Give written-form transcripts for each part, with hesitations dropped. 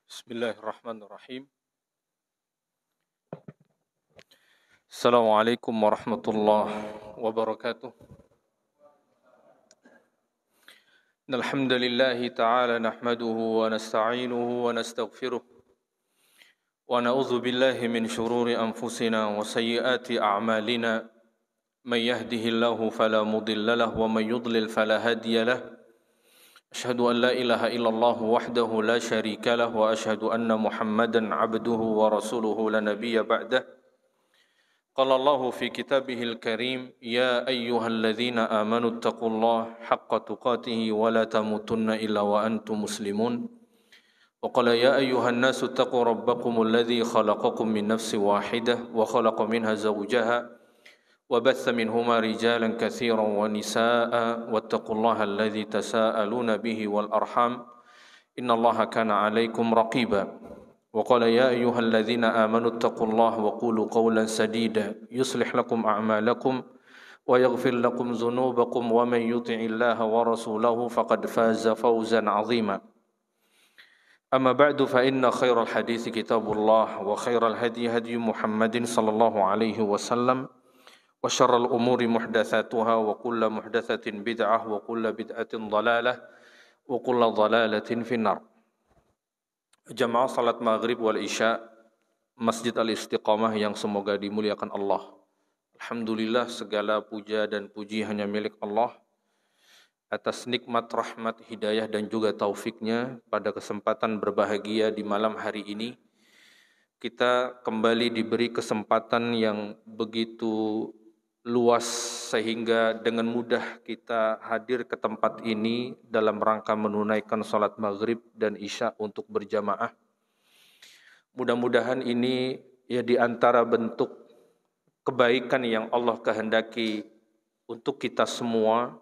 Bismillahirrahmanirrahim. Assalamualaikum warahmatullahi wabarakatuh. Alhamdulillahi ta'ala nahmaduhu wa nasta'inuhu wa nastaghfiruh. Wa na'udzu billahi min shururi anfusina wa sayyiati a'malina. Man yahdihillahu fala mudilla lahu wa man yudlil fala hadiya lahu. Asyhadu an la ilaha illallah wahdahu la syarika lahu wa asyhadu anna Muhammadan 'abduhu wa rasuluhu la nabiyya ba'dah. Qala Allahu fi kitabihil karim, ya ayyuhalladzina amanu taqullaha haqqa tuqatih wa la tamutunna illa wa antum muslimun. Wa qala ya ayyuhan nasu taqu rabbakumul ladzi khalaqakum min nafsin wahidah wa khalaqa minha zawjaha wa batha minhuma rijalan katsiran wa nisaa'a wattaqullaha alladzi tasaaluna bihi wal arham innallaha kana 'alaikum raqiba. Wa qala ya ayyuhalladzina amanu taqullaha wa qulu qawlan sadida yuslih lakum a'malakum wa yaghfir lakum dhunubakum wa man yuti'illaha wa rasulahu faqad faza fawzan 'azima. Amma ba'du fa inna khairal hadithi kitabullah wa khairal hadi hadi Muhammadin sallallahu alaihi wasallam wa syarrul umuri muhdatsatuha wa kullu muhdatsatin bid'ah wa kullu bid'atin dhalalah wa kullu dhalalatin finnar. Jamaah salat maghrib wal isya Masjid Al-Istiqamah yang semoga dimuliakan Allah. Alhamdulillah, segala puja dan puji hanya milik Allah atas nikmat, rahmat, hidayah dan juga taufiknya. Pada kesempatan berbahagia di malam hari ini kita kembali diberi kesempatan yang begitu luas sehingga dengan mudah kita hadir ke tempat ini dalam rangka menunaikan salat maghrib dan isya untuk berjamaah. Mudah-mudahan ini ya di antara bentuk kebaikan yang Allah kehendaki untuk kita semua,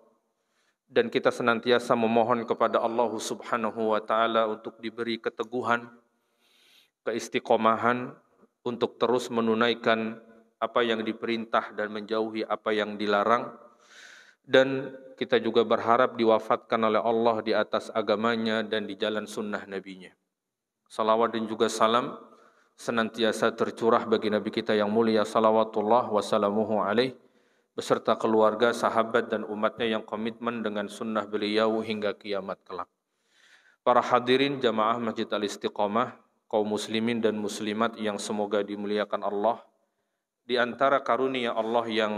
dan kita senantiasa memohon kepada Allah Subhanahu wa taala untuk diberi keteguhan, keistiqomahan untuk terus menunaikan apa yang diperintah dan menjauhi apa yang dilarang. Dan kita juga berharap diwafatkan oleh Allah di atas agamanya dan di jalan sunnah nabinya. Salawat dan juga salam senantiasa tercurah bagi Nabi kita yang mulia salawatullah wassalamuhu alaih beserta keluarga, sahabat dan umatnya yang komitmen dengan sunnah beliau hingga kiamat kelak. Para hadirin jamaah Masjid Al-Istiqamah, kaum muslimin dan muslimat yang semoga dimuliakan Allah, di antara karunia Allah yang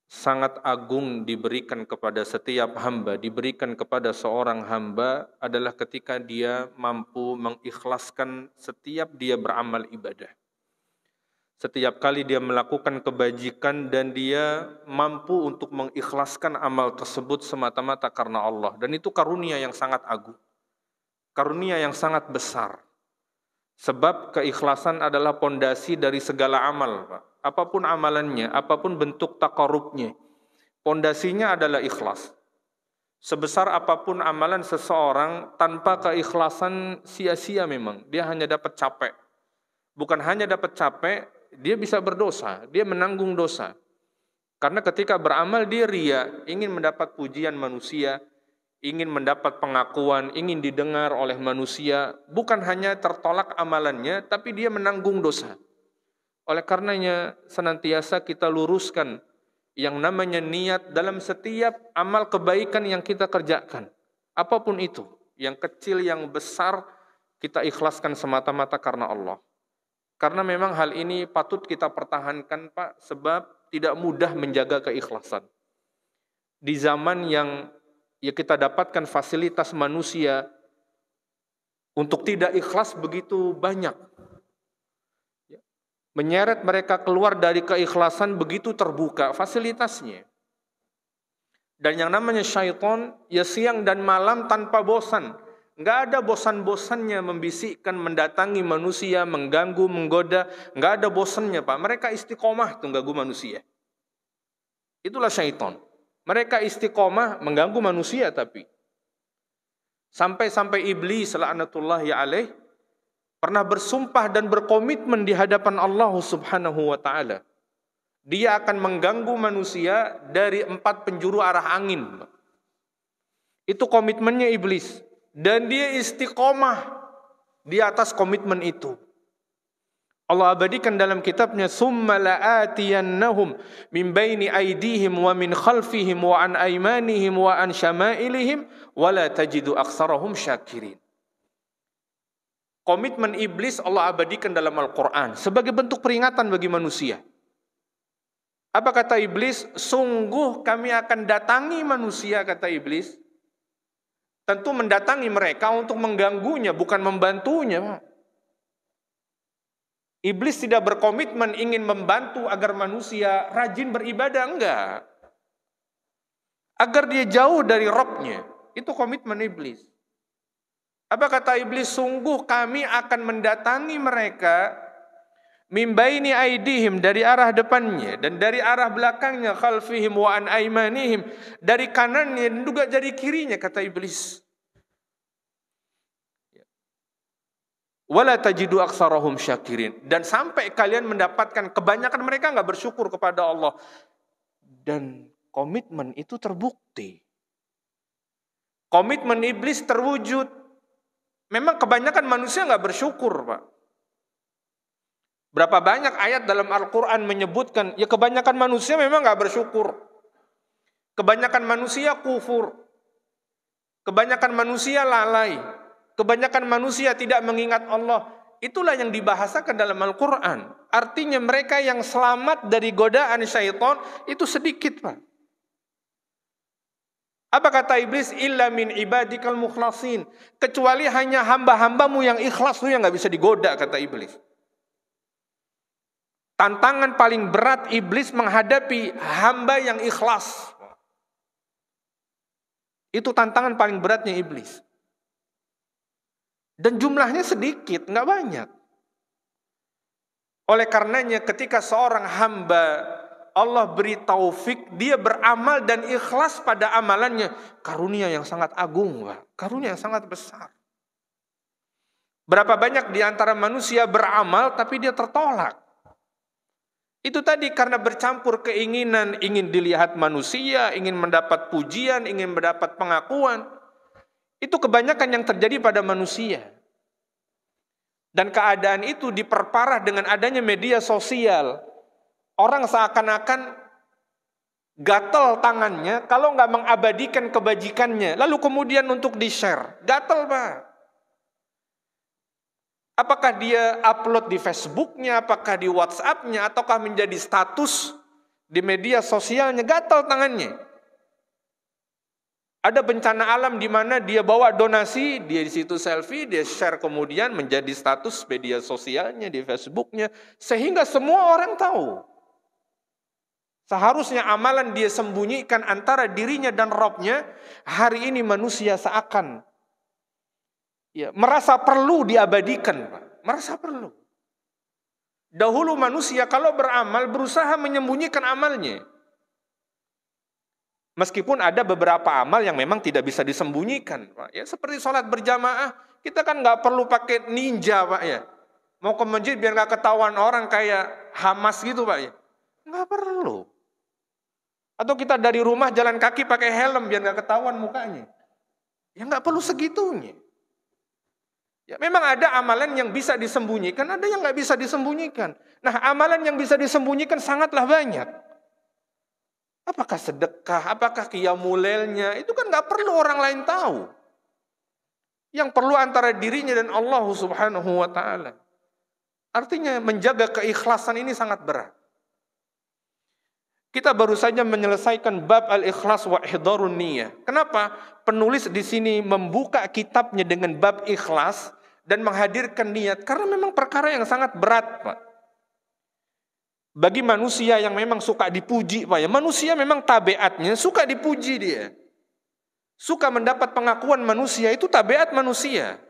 sangat agung diberikan kepada setiap hamba, diberikan kepada seorang hamba adalah ketika dia mampu mengikhlaskan setiap dia beramal ibadah. Setiap kali dia melakukan kebajikan dan dia mampu untuk mengikhlaskan amal tersebut semata-mata karena Allah. Dan itu karunia yang sangat agung, karunia yang sangat besar. Sebab keikhlasan adalah pondasi dari segala amal, Pak. Apapun amalannya, apapun bentuk taqarrubnya, pondasinya adalah ikhlas. Sebesar apapun amalan seseorang, tanpa keikhlasan sia-sia memang. Dia hanya dapat capek. Bukan hanya dapat capek, dia bisa berdosa, dia menanggung dosa. Karena ketika beramal dia ria, ingin mendapat pujian manusia, ingin mendapat pengakuan, ingin didengar oleh manusia, bukan hanya tertolak amalannya, tapi dia menanggung dosa. Oleh karenanya senantiasa kita luruskan yang namanya niat dalam setiap amal kebaikan yang kita kerjakan. Apapun itu, yang kecil, yang besar, kita ikhlaskan semata-mata karena Allah. Karena memang hal ini patut kita pertahankan, Pak, sebab tidak mudah menjaga keikhlasan. Di zaman yang ya kita dapatkan fasilitas manusia untuk tidak ikhlas begitu banyak. Menyeret mereka keluar dari keikhlasan begitu terbuka fasilitasnya. Dan yang namanya syaitan ya siang dan malam tanpa bosan. Enggak ada bosan-bosannya membisikkan, mendatangi manusia, mengganggu, menggoda. Enggak ada bosannya, Pak. Mereka istiqomah tuh ganggu manusia. Itulah syaitan. Mereka istiqomah mengganggu manusia tapi. Sampai-sampai iblis la'natullahi alaih pernah bersumpah dan berkomitmen di hadapan Allah Subhanahu wa taala. Dia akan mengganggu manusia dari 4 penjuru arah angin. Itu komitmennya iblis. dan dia istiqomah di atas komitmen itu. Allah abadikan dalam kitabnya, summa la'atiyannahum min baini aydihim wa min khalfihim wa an aymanihim wa an syama'ilihim wa la tajidu aktsarahum syakirin. Komitmen iblis Allah abadikan dalam Al-Quran sebagai bentuk peringatan bagi manusia. Apa kata iblis? Sungguh kami akan datangi manusia, kata iblis. Tentu mendatangi mereka untuk mengganggunya, bukan membantunya. Iblis tidak berkomitmen ingin membantu agar manusia rajin beribadah, enggak. Agar dia jauh dari Rabb-nya. Itu komitmen iblis. Apa kata iblis? Sungguh kami akan mendatangi mereka min baini aidihim, dari arah depannya dan dari arah belakangnya, khalfihim wa an aymanihim, dari kanannya dan juga dari kirinya, kata iblis. Wala tajidu aktsarahum syakirin, dan sampai kalian mendapatkan kebanyakan mereka enggak bersyukur kepada Allah. Dan komitmen itu terbukti. Komitmen iblis terwujud. Memang kebanyakan manusia enggak bersyukur, Pak. Berapa banyak ayat dalam Al-Quran menyebutkan, ya kebanyakan manusia memang enggak bersyukur. Kebanyakan manusia kufur. Kebanyakan manusia lalai. Kebanyakan manusia tidak mengingat Allah. Itulah yang dibahasakan dalam Al-Quran. Artinya mereka yang selamat dari godaan syaitan itu sedikit, Pak. Apa kata iblis? Illa min ibadikal mukhlasin. Kecuali hanya hamba-hambamu yang ikhlas, itu yang gak bisa digoda, kata iblis. Tantangan paling berat iblis menghadapi hamba yang ikhlas. Itu tantangan paling beratnya iblis. Dan jumlahnya sedikit, nggak banyak. Oleh karenanya ketika seorang hamba Allah beri taufik, dia beramal dan ikhlas pada amalannya, karunia yang sangat agung, Pak. Karunia yang sangat besar. Berapa banyak di antara manusia beramal tapi dia tertolak. Itu tadi karena bercampur keinginan, ingin dilihat manusia, ingin mendapat pujian, ingin mendapat pengakuan. Itu kebanyakan yang terjadi pada manusia. Dan keadaan itu diperparah dengan adanya media sosial. Orang seakan-akan gatel tangannya kalau nggak mengabadikan kebajikannya. Lalu kemudian untuk di-share. Gatel, Pak. Apakah dia upload di Facebooknya, apakah di WhatsAppnya, ataukah menjadi status di media sosialnya. Gatel tangannya. Ada bencana alam di mana dia bawa donasi, dia di situ selfie, dia share kemudian menjadi status media sosialnya, di Facebooknya, sehingga semua orang tahu. Seharusnya amalan dia sembunyikan antara dirinya dan Rabb-nya, hari ini manusia seakan merasa perlu diabadikan, Pak. Merasa perlu. Dahulu manusia kalau beramal berusaha menyembunyikan amalnya. Meskipun ada beberapa amal yang memang tidak bisa disembunyikan, Pak. Ya, seperti sholat berjamaah, kita kan nggak perlu pakai ninja, Pak, ya. Mau ke masjid biar nggak ketahuan orang kayak Hamas gitu, Pak, ya. Nggak perlu. Atau kita dari rumah jalan kaki pakai helm biar nggak ketahuan mukanya. Ya nggak perlu segitunya. Ya, memang ada amalan yang bisa disembunyikan, ada yang nggak bisa disembunyikan. Nah, amalan yang bisa disembunyikan sangatlah banyak. Apakah sedekah, apakah qiyamul lailnya, itu kan nggak perlu orang lain tahu. Yang perlu antara dirinya dan Allah Subhanahu wa ta'ala. Artinya menjaga keikhlasan ini sangat berat. Kita baru saja menyelesaikan bab al-ikhlas wa ihdarun niyah. Kenapa? Penulis di sini membuka kitabnya dengan bab ikhlas dan menghadirkan niat. Karena memang perkara yang sangat berat, Pak. Bagi manusia yang memang suka dipuji, Pak, ya. Manusia memang tabiatnya suka dipuji dia. Suka mendapat pengakuan manusia, itu tabiat manusia.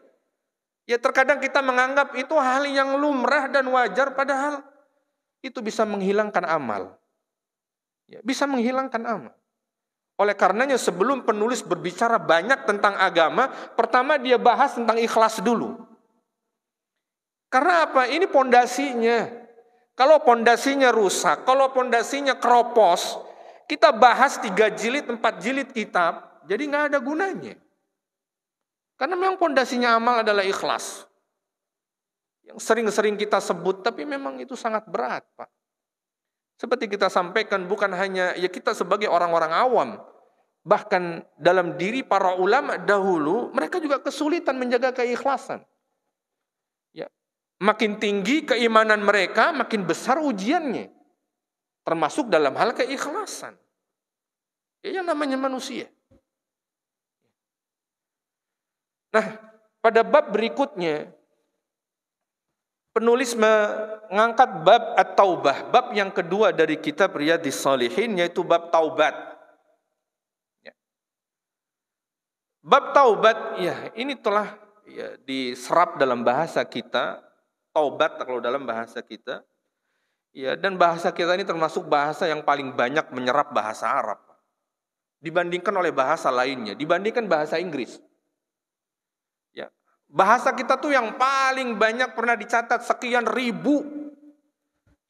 Ya terkadang kita menganggap itu hal yang lumrah dan wajar, padahal itu bisa menghilangkan amal. Ya, bisa menghilangkan amal. Oleh karenanya sebelum penulis berbicara banyak tentang agama, pertama dia bahas tentang ikhlas dulu. Karena apa? Ini pondasinya. Kalau pondasinya rusak, kalau pondasinya keropos, kita bahas 3 jilid, 4 jilid kitab, jadi nggak ada gunanya. Karena memang pondasinya amal adalah ikhlas. Yang sering-sering kita sebut, tapi memang itu sangat berat, Pak. Seperti kita sampaikan, bukan hanya ya kita sebagai orang-orang awam, bahkan dalam diri para ulama dahulu, mereka juga kesulitan menjaga keikhlasan. Ya, makin tinggi keimanan mereka, makin besar ujiannya. Termasuk dalam hal keikhlasan. Ya, yang namanya manusia. Nah, pada bab berikutnya, penulis mengangkat bab at-taubah, bab yang kedua dari kitab Riyadhis Shalihin, yaitu bab taubat. Ya. Bab taubat, ya ini telah ya, diserap dalam bahasa kita, taubat kalau dalam bahasa kita. Ya, dan bahasa kita ini termasuk bahasa yang paling banyak menyerap bahasa Arab. Dibandingkan oleh bahasa lainnya, dibandingkan bahasa Inggris. Bahasa kita tuh yang paling banyak pernah dicatat sekian ribu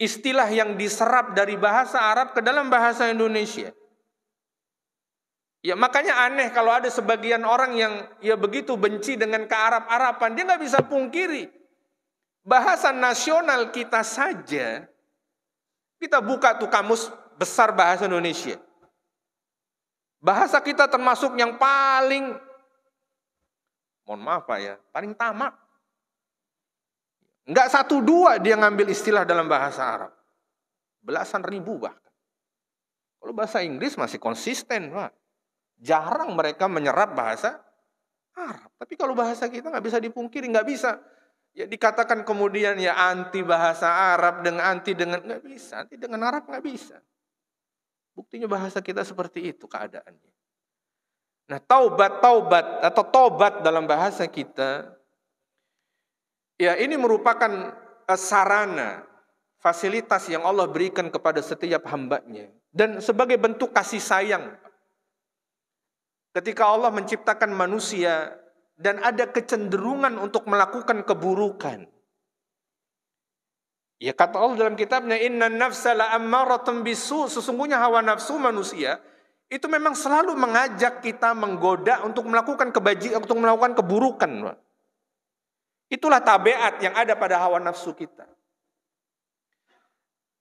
istilah yang diserap dari bahasa Arab ke dalam bahasa Indonesia. Ya makanya aneh kalau ada sebagian orang yang ya begitu benci dengan kearab-araban, dia nggak bisa pungkiri bahasa nasional kita saja. Kita buka tuh kamus besar bahasa Indonesia. Bahasa kita termasuk yang paling, mohon maaf Pak ya, paling tamak. Enggak 1-2 dia ngambil istilah dalam bahasa Arab. Belasan ribu bahkan. Kalau bahasa Inggris masih konsisten Pak. Jarang mereka menyerap bahasa Arab. Tapi kalau bahasa kita nggak bisa dipungkiri, nggak bisa. Ya dikatakan kemudian ya anti bahasa Arab dengan anti dengan, nggak bisa. Anti dengan Arab nggak bisa. Buktinya bahasa kita seperti itu keadaannya. Nah, taubat atau tobat dalam bahasa kita, ya ini merupakan sarana, fasilitas yang Allah berikan kepada setiap hambanya. Dan sebagai bentuk kasih sayang, ketika Allah menciptakan manusia dan ada kecenderungan untuk melakukan keburukan. Ya kata Allah dalam kitabnya, inna nafsa la'ammaratun bisu, sesungguhnya hawa nafsu manusia itu memang selalu mengajak kita, menggoda untuk melakukan kebajikan, untuk melakukan keburukan. Itulah tabiat yang ada pada hawa nafsu kita.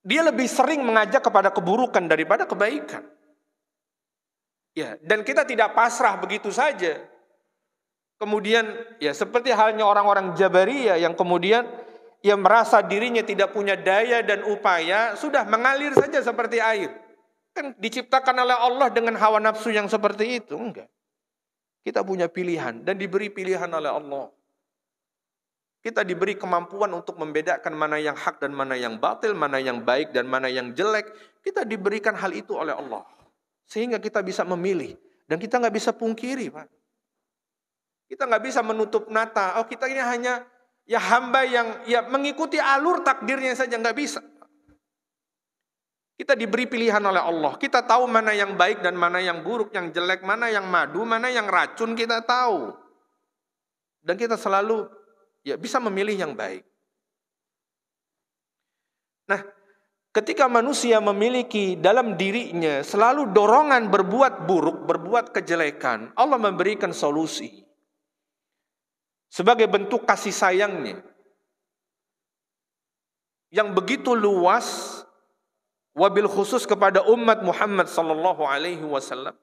Dia lebih sering mengajak kepada keburukan daripada kebaikan. Ya, dan kita tidak pasrah begitu saja. Kemudian, ya seperti halnya orang-orang Jabariyah yang kemudian yang merasa dirinya tidak punya daya dan upaya, sudah mengalir saja seperti air. Kan diciptakan oleh Allah dengan hawa nafsu yang seperti itu. Enggak. Kita punya pilihan dan diberi pilihan oleh Allah. Kita diberi kemampuan untuk membedakan mana yang hak dan mana yang batil, mana yang baik dan mana yang jelek. Kita diberikan hal itu oleh Allah. Sehingga kita bisa memilih. Dan kita nggak bisa pungkiri, Pak. Kita nggak bisa menutup mata. Oh kita ini hanya ya hamba yang ya mengikuti alur takdirnya saja, nggak bisa. Kita diberi pilihan oleh Allah. Kita tahu mana yang baik dan mana yang buruk, yang jelek, mana yang madu, mana yang racun, kita tahu. Dan kita selalu ya bisa memilih yang baik. Nah, ketika manusia memiliki dalam dirinya selalu dorongan berbuat buruk, berbuat kejelekan, Allah memberikan solusi. Sebagai bentuk kasih sayangnya yang begitu luas, wabil khusus kepada umat Muhammad sallallahu alaihi wasallam,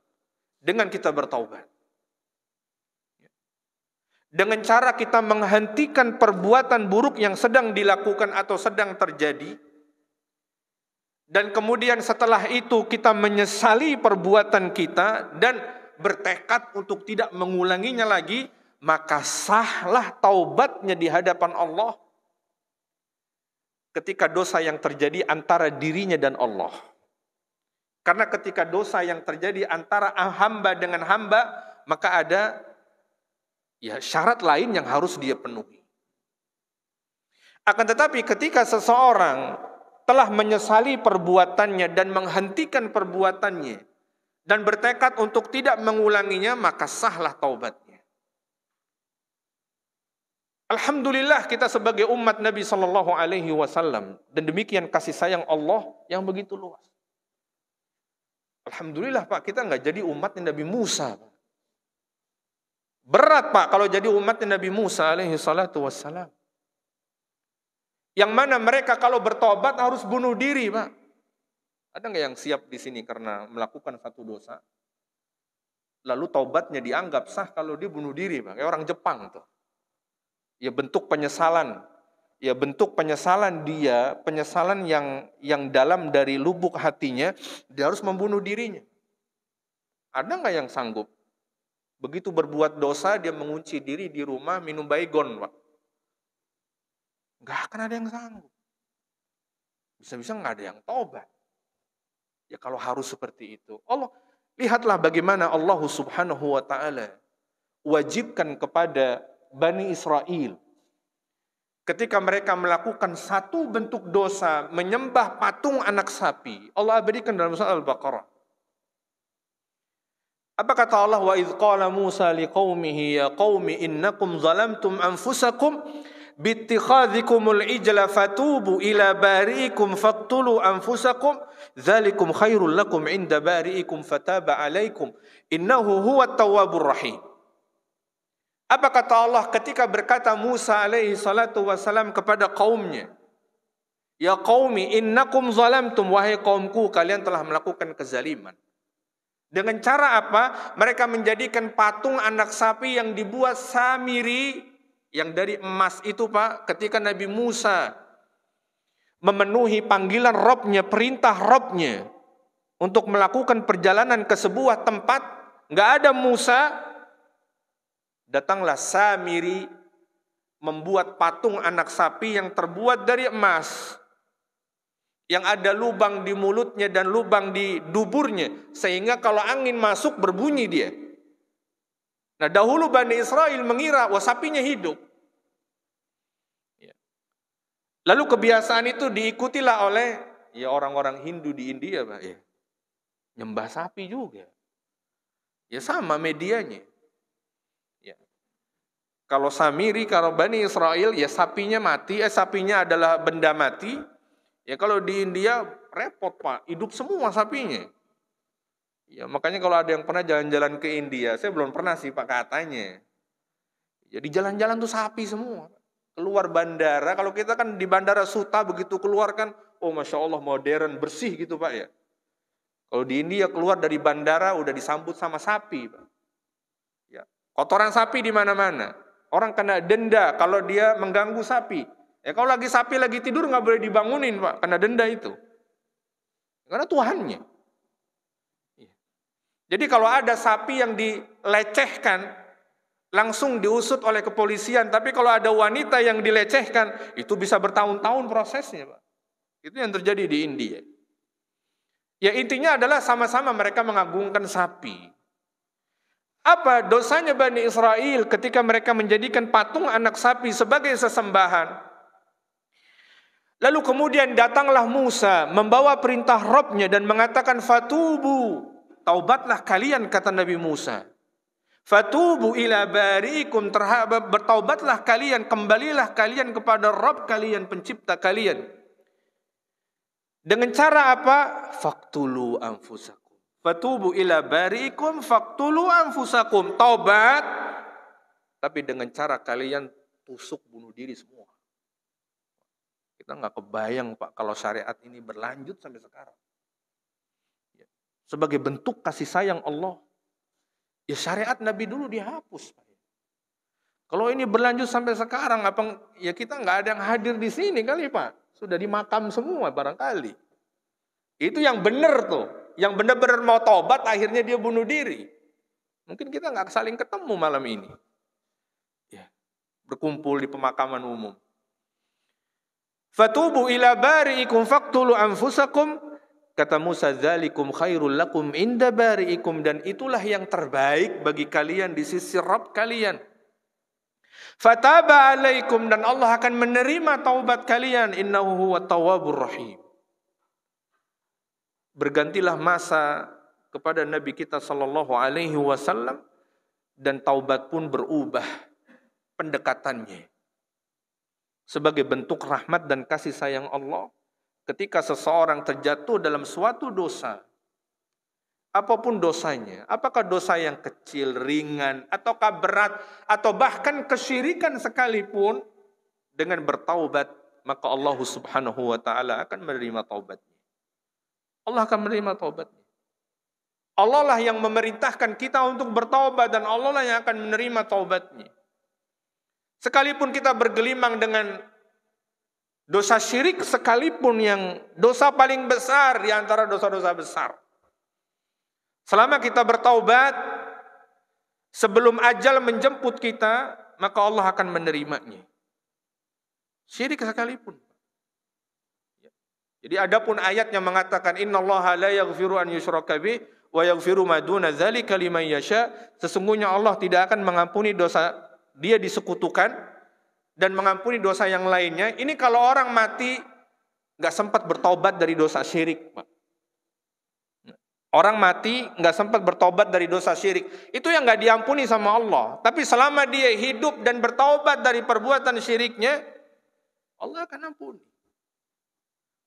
dengan kita bertaubat. Dengan cara kita menghentikan perbuatan buruk yang sedang dilakukan atau sedang terjadi. Dan kemudian setelah itu kita menyesali perbuatan kita dan bertekad untuk tidak mengulanginya lagi, maka sahlah taubatnya di hadapan Allah ketika dosa yang terjadi antara dirinya dan Allah. Karena ketika dosa yang terjadi antara hamba dengan hamba, maka ada ya syarat lain yang harus dia penuhi. Akan tetapi ketika seseorang telah menyesali perbuatannya dan menghentikan perbuatannya dan bertekad untuk tidak mengulanginya, maka sahlah taubatnya. Alhamdulillah kita sebagai umat Nabi sallallahu alaihi wasallam, dan demikian kasih sayang Allah yang begitu luas. Alhamdulillah Pak, kita nggak jadi umatnya Nabi Musa. Berat Pak kalau jadi umatnya Nabi Musa alaihi salatu wassalam. Yang mana mereka kalau bertobat harus bunuh diri Pak. Ada nggak yang siap di sini karena melakukan satu dosa? Lalu taubatnya dianggap sah kalau dia bunuh diri Pak. Kayak orang Jepang tuh. Ya bentuk penyesalan. Ya bentuk penyesalan dia, penyesalan yang dalam dari lubuk hatinya, dia harus membunuh dirinya. Ada nggak yang sanggup? Begitu berbuat dosa, dia mengunci diri di rumah, minum baygon, Pak. Nggak akan ada yang sanggup. Bisa-bisa nggak ada yang taubat. Ya kalau harus seperti itu. Allah, lihatlah bagaimana Allah subhanahu wa ta'ala wajibkan kepada Bani Israel. Ketika mereka melakukan satu bentuk dosa, menyembah patung anak sapi. Allah berikan dalam surah Al-Baqarah. Apa kata Allah? Wa idh qala Musa liqaumihi ya qaumi innakum zalamtum anfusakum bittikhadhikumul ijla fatubu ila bari'ikum faqtulu anfusakum dzalikum khairul lakum inda bari'ikum fataba alaikum innahu huwat tawwabur rahim. Apa kata Allah ketika berkata Musa alaihi salatu wasalam kepada kaumnya? Ya qaumi innakum zalamtum, wahai kaumku kalian telah melakukan kezaliman. Dengan cara apa? Mereka menjadikan patung anak sapi yang dibuat samiri, yang dari emas itu Pak, ketika Nabi Musa memenuhi panggilan Robnya, perintah Robnya, untuk melakukan perjalanan ke sebuah tempat, nggak ada Musa, datanglah samiri, membuat patung anak sapi yang terbuat dari emas, yang ada lubang di mulutnya dan lubang di duburnya, sehingga kalau angin masuk berbunyi dia. Nah dahulu Bani Israel mengira wah sapinya hidup. Lalu kebiasaan itu diikutilah oleh ya orang-orang Hindu di India Pak. Ya. Nyembah sapi juga. Ya sama medianya. Ya. Kalau Samiri, kalau Bani Israel ya sapinya mati, sapinya adalah benda mati. Ya kalau di India repot Pak, hidup semua sapinya. Ya makanya kalau ada yang pernah jalan-jalan ke India, saya belum pernah sih Pak katanya. Jadi jalan-jalan tuh sapi semua. Keluar bandara, kalau kita kan di bandara Suta begitu keluar kan, oh Masya Allah modern, bersih gitu Pak ya. Kalau di India keluar dari bandara udah disambut sama sapi Pak. Ya. Kotoran sapi di mana-mana. Orang kena denda kalau dia mengganggu sapi. Ya kalau lagi sapi lagi tidur nggak boleh dibangunin Pak, kena denda itu. Karena Tuhannya. Jadi kalau ada sapi yang dilecehkan, langsung diusut oleh kepolisian. Tapi kalau ada wanita yang dilecehkan, itu bisa bertahun-tahun prosesnya Pak. Itu yang terjadi di India. Ya intinya adalah sama-sama mereka mengagungkan sapi. Apa dosanya Bani Israel ketika mereka menjadikan patung anak sapi sebagai sesembahan? Lalu kemudian datanglah Musa membawa perintah Robnya dan mengatakan fatubu, taubatlah kalian kata Nabi Musa. Fatubu ila bari'ikum, bertaubatlah kalian, kembalilah kalian kepada Rob kalian, pencipta kalian. Dengan cara apa? Faqtulu anfusakum. Fatubu ila bari'ikum faqtulu anfusakum. Taubat, tapi dengan cara kalian tusuk bunuh diri semua. Kita nggak kebayang Pak kalau syariat ini berlanjut sampai sekarang. Sebagai bentuk kasih sayang Allah, ya syariat Nabi dulu dihapus Pak. Kalau ini berlanjut sampai sekarang, apa ya kita nggak ada yang hadir di sini kali Pak? Sudah dimakam semua barangkali. Itu yang benar tuh, yang benar-benar mau tobat akhirnya dia bunuh diri. Mungkin kita nggak saling ketemu malam ini. Ya, berkumpul di pemakaman umum. Fatubu ila bari'ikum faqtulu anfusakum, kata Musa, dzalikum khairul lakum inda bari'ikum, dan itulah yang terbaik bagi kalian di sisi Rabb kalian. Fataba alaikum, dan Allah akan menerima taubat kalian, innahu huwat tawwabur rahim. Bergantilah masa kepada Nabi kita sallallahu alaihi wasallam dan taubat pun berubah pendekatannya. Sebagai bentuk rahmat dan kasih sayang Allah, ketika seseorang terjatuh dalam suatu dosa, apapun dosanya, apakah dosa yang kecil, ringan, ataukah berat, atau bahkan kesyirikan sekalipun, dengan bertaubat, maka Allah Subhanahu wa taala akan menerima taubatnya. Allah akan menerima taubatnya. Allah lah yang memerintahkan kita untuk bertaubat, dan Allah lah yang akan menerima taubatnya. Sekalipun kita bergelimang dengan dosa syirik sekalipun, yang dosa paling besar di antara dosa-dosa besar, selama kita bertaubat sebelum ajal menjemput kita, maka Allah akan menerimanya. Syirik sekalipun. Jadi adapun ayat yang mengatakan innallaha la yaghfiru an yushraka bih wa yaghfiru ma duna dzalika liman yasha, sesungguhnya Allah tidak akan mengampuni dosa dia disekutukan dan mengampuni dosa yang lainnya. Ini kalau orang mati nggak sempat bertobat dari dosa syirik, Pak. Orang mati nggak sempat bertobat dari dosa syirik, itu yang nggak diampuni sama Allah. Tapi selama dia hidup dan bertobat dari perbuatan syiriknya, Allah akan ampuni.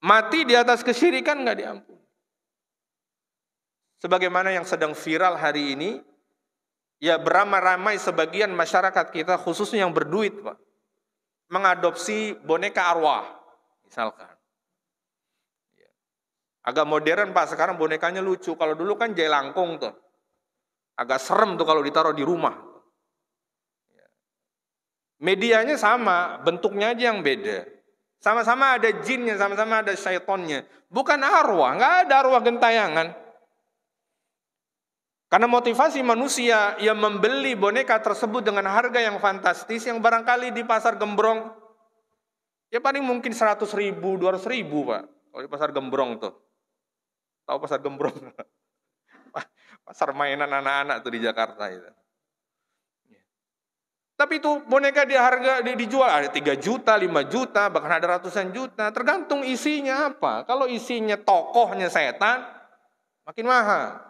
Mati di atas kesyirikan nggak diampuni. Sebagaimana yang sedang viral hari ini, ya beramai-ramai sebagian masyarakat kita, khususnya yang berduit, Pak, mengadopsi boneka arwah, misalkan. Agak modern, Pak, sekarang bonekanya lucu. Kalau dulu kan jelangkung tuh, agak serem tuh kalau ditaruh di rumah. Medianya sama, bentuknya aja yang beda. Sama-sama ada jinnya, sama-sama ada syaitonnya. Bukan arwah, nggak ada arwah gentayangan. Karena motivasi manusia yang membeli boneka tersebut dengan harga yang fantastis, yang barangkali di pasar gembrong, ya paling mungkin 100.000, 200.000, Pak. Kalau di pasar gembrong tuh. Tahu pasar gembrong? Pasar mainan anak-anak tuh di Jakarta itu. Tapi itu boneka dijual ada 3 juta, 5 juta, bahkan ada ratusan juta. Tergantung isinya apa. Kalau isinya tokohnya setan, makin mahal.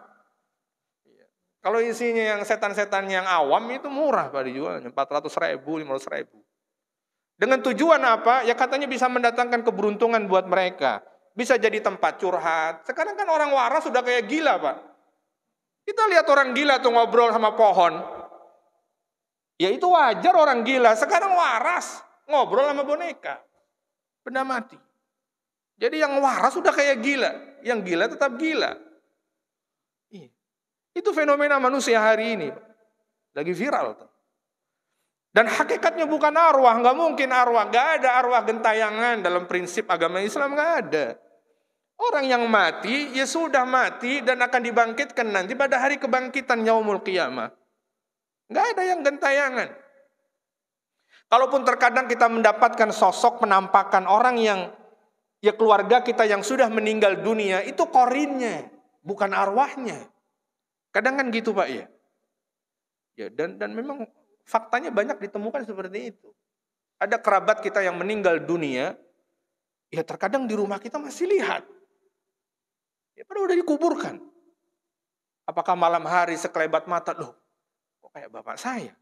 Kalau isinya yang setan-setan yang awam, itu murah, Pak, dijualnya 400.000, 500.000. Dengan tujuan apa? Ya katanya bisa mendatangkan keberuntungan buat mereka. Bisa jadi tempat curhat. Sekarang kan orang waras sudah kayak gila, Pak. Kita lihat orang gila tuh ngobrol sama pohon. Ya itu wajar, orang gila. Sekarang waras, ngobrol sama boneka. Benda mati. Jadi yang waras sudah kayak gila. Yang gila tetap gila. Itu fenomena manusia hari ini. Lagi viral. Dan hakikatnya bukan arwah. Nggak mungkin arwah. Nggak ada arwah gentayangan dalam prinsip agama Islam. Nggak ada. Orang yang mati, ya sudah mati dan akan dibangkitkan nanti pada hari kebangkitan yaumul qiyamah. Nggak ada yang gentayangan. Kalaupun terkadang kita mendapatkan sosok penampakan orang yang, ya keluarga kita yang sudah meninggal dunia, itu korinnya, bukan arwahnya. Kadang kan gitu, Pak, ya. Ya, dan memang faktanya banyak ditemukan seperti itu. Ada kerabat kita yang meninggal dunia, ya terkadang di rumah kita masih lihat. Ya padahal udah dikuburkan. Apakah malam hari sekelebat mata, loh, kok kayak bapak saya?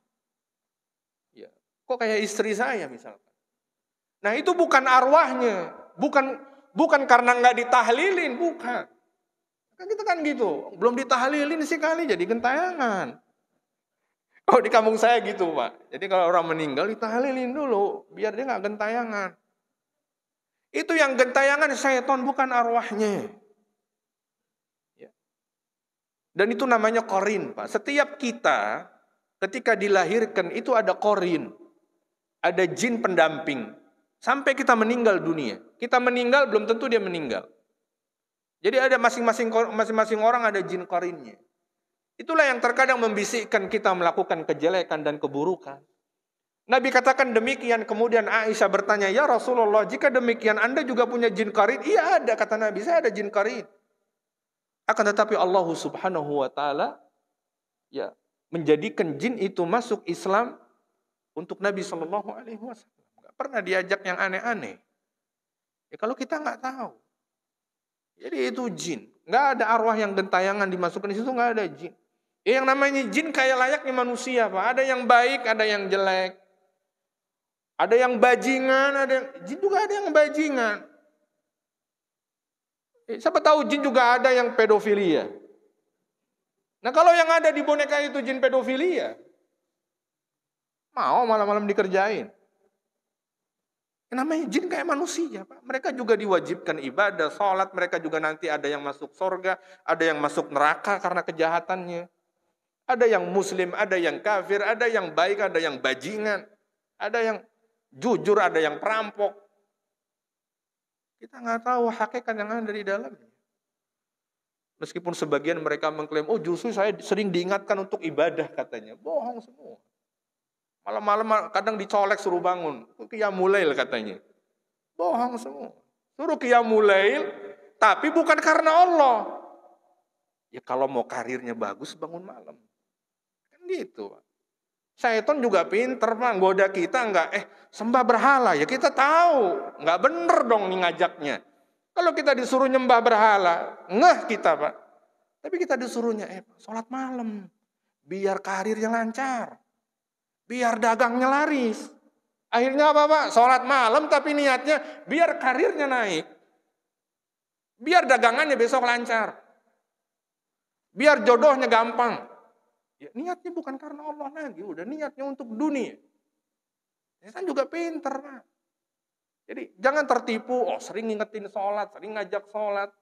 Ya, kok kayak istri saya misalkan. Nah itu bukan arwahnya, bukan karena nggak ditahlilin, bukan. Kan kita kan gitu, belum ditahlilin sekali jadi gentayangan. Oh di kampung saya gitu, Pak. Jadi kalau orang meninggal ditahlilin dulu, biar dia nggak gentayangan. Itu yang gentayangan syaitan, bukan arwahnya. Ya. Dan itu namanya korin, Pak. Setiap kita ketika dilahirkan itu ada korin, ada jin pendamping. Sampai kita meninggal dunia. Kita meninggal belum tentu dia meninggal. Jadi ada masing-masing orang ada jin korinnya. Itulah yang terkadang membisikkan kita melakukan kejelekan dan keburukan. Nabi katakan demikian, kemudian Aisyah bertanya, ya Rasulullah, jika demikian Anda juga punya jin korin? Iya ada, kata Nabi, saya ada jin korin. Akan tetapi Allah Subhanahu wa taala ya menjadikan jin itu masuk Islam untuk Nabi Shallallahu Alaihi Wasallam. Gak pernah diajak yang aneh-aneh. Ya kalau kita nggak tahu. Jadi itu jin. Nggak ada arwah yang gentayangan dimasukkan di situ, nggak ada jin. Ya, yang namanya jin kayak layaknya manusia, Pak. Ada yang baik, ada yang jelek. Ada yang bajingan, jin juga ada yang bajingan. Siapa tahu jin juga ada yang pedofilia. Nah kalau yang ada di boneka itu jin pedofilia, mau malam-malam dikerjain. Namanya jin kayak manusia, Pak. Mereka juga diwajibkan ibadah, sholat. Mereka juga nanti ada yang masuk surga, ada yang masuk neraka karena kejahatannya. Ada yang muslim, ada yang kafir, ada yang baik, ada yang bajingan. Ada yang jujur, ada yang perampok. Kita nggak tahu hakikat yang ada di dalamnya. Meskipun sebagian mereka mengklaim, oh justru saya sering diingatkan untuk ibadah katanya. Bohong semua. Malam-malam kadang dicolek suruh bangun. Qiyamul lail katanya. Bohong semua. Suruh qiyamul lail, tapi bukan karena Allah. Ya kalau mau karirnya bagus bangun malam. Kan gitu. Syaitan juga pinter, Pak. Goda kita enggak, sembah berhala. Ya kita tahu. Enggak bener dong nih ngajaknya. Kalau kita disuruh nyembah berhala, ngeh kita, Pak. Tapi kita disuruhnya, sholat malam. Biar karirnya lancar. Biar dagangnya laris. Akhirnya apa, Pak? Sholat malam tapi niatnya biar karirnya naik. Biar dagangannya besok lancar. Biar jodohnya gampang. Ya, niatnya bukan karena Allah lagi. Udah niatnya untuk dunia. Setan juga pinter, Pak. Jadi jangan tertipu. Oh sering ngingetin sholat, sering ngajak sholat.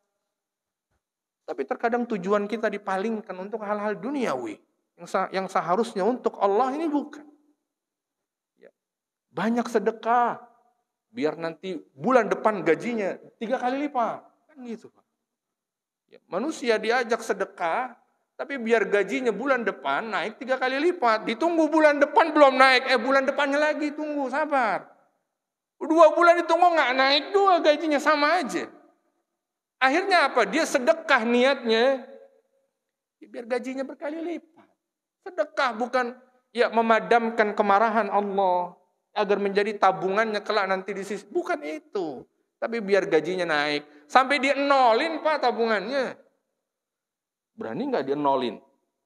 Tapi terkadang tujuan kita dipalingkan untuk hal-hal duniawi. Yang seharusnya untuk Allah ini bukan. Banyak sedekah, biar nanti bulan depan gajinya 3 kali lipat. Kan gitu, Pak. Ya, manusia diajak sedekah, tapi biar gajinya bulan depan naik 3 kali lipat. Ditunggu bulan depan belum naik, bulan depannya lagi tunggu, sabar. 2 bulan ditunggu nggak naik, 2 gajinya sama aja. Akhirnya apa? Dia sedekah niatnya, ya biar gajinya berkali lipat. Sedekah bukan ya memadamkan kemarahan Allah. Agar menjadi tabungannya kelak nanti di sisi. Bukan itu. Tapi biar gajinya naik. Sampai dia nolin, Pak, tabungannya. Berani nggak dia nolin?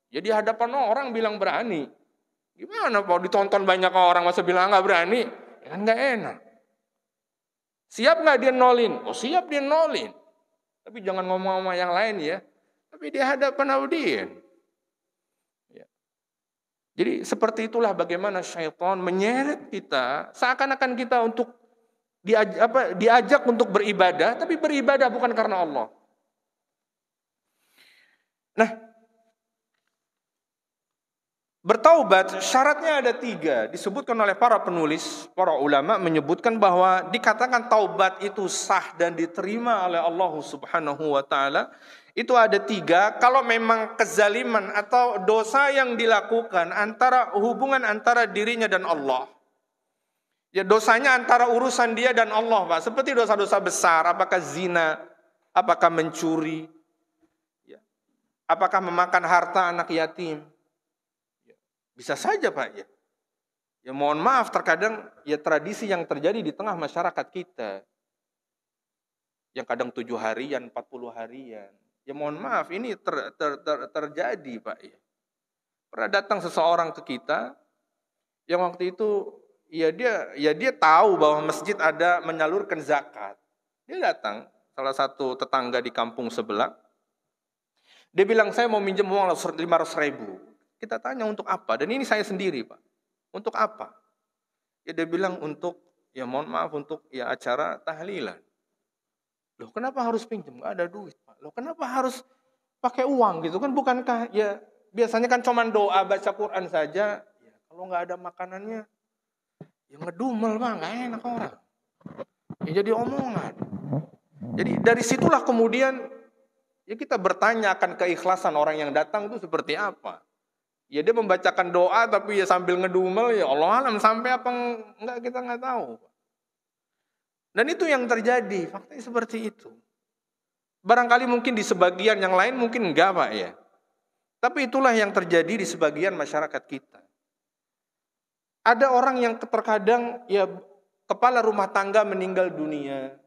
Ya di hadapan orang bilang berani. Gimana Pak? Ditonton banyak orang masa bilang nggak berani? Ya kan nggak enak. Siap nggak dia nolin? Oh siap dia nolin. Tapi jangan ngomong sama yang lain ya. Tapi di hadapan audien. Jadi seperti itulah bagaimana syaitan menyeret kita, seakan-akan kita untuk diajak untuk beribadah, tapi beribadah bukan karena Allah. Nah, bertaubat syaratnya ada 3, disebutkan oleh para penulis, para ulama menyebutkan bahwa dikatakan taubat itu sah dan diterima oleh Allah Subhanahu wa taala. Itu ada 3, kalau memang kezaliman atau dosa yang dilakukan hubungan antara dirinya dan Allah. Ya dosanya antara urusan dia dan Allah, Pak. Seperti dosa-dosa besar, apakah zina, apakah mencuri, ya, apakah memakan harta anak yatim. Ya, bisa saja, Pak. Ya mohon maaf, terkadang ya tradisi yang terjadi di tengah masyarakat kita. Yang kadang 7 harian, 40 harian. Ya mohon maaf, ini terjadi, Pak. Pernah datang seseorang ke kita, yang waktu itu ya dia tahu bahwa masjid ada menyalurkan zakat. Dia datang, salah satu tetangga di kampung sebelah. Dia bilang, saya mau minjem uang 500.000. Kita tanya untuk apa? Dan ini saya sendiri, Pak. Untuk apa? Ya dia bilang untuk, ya mohon maaf, untuk ya acara tahlilan. Loh kenapa harus pinjam? Nggak ada duit, Pak. Loh kenapa harus pakai uang gitu kan? Bukankah ya biasanya kan cuma doa baca Quran saja. Ya, kalau nggak ada makanannya, ya ngedumel, Pak. Nggak enak orang. Ya jadi omongan. Jadi dari situlah kemudian ya kita bertanya akan keikhlasan orang yang datang itu seperti apa. Ya dia membacakan doa tapi ya sambil ngedumel, ya Allah alam sampai apa enggak kita nggak tahu. Dan itu yang terjadi, faktanya seperti itu. Barangkali mungkin di sebagian yang lain mungkin enggak, Pak ya. Tapi itulah yang terjadi di sebagian masyarakat kita. Ada orang yang terkadang ya kepala rumah tangga meninggal dunia.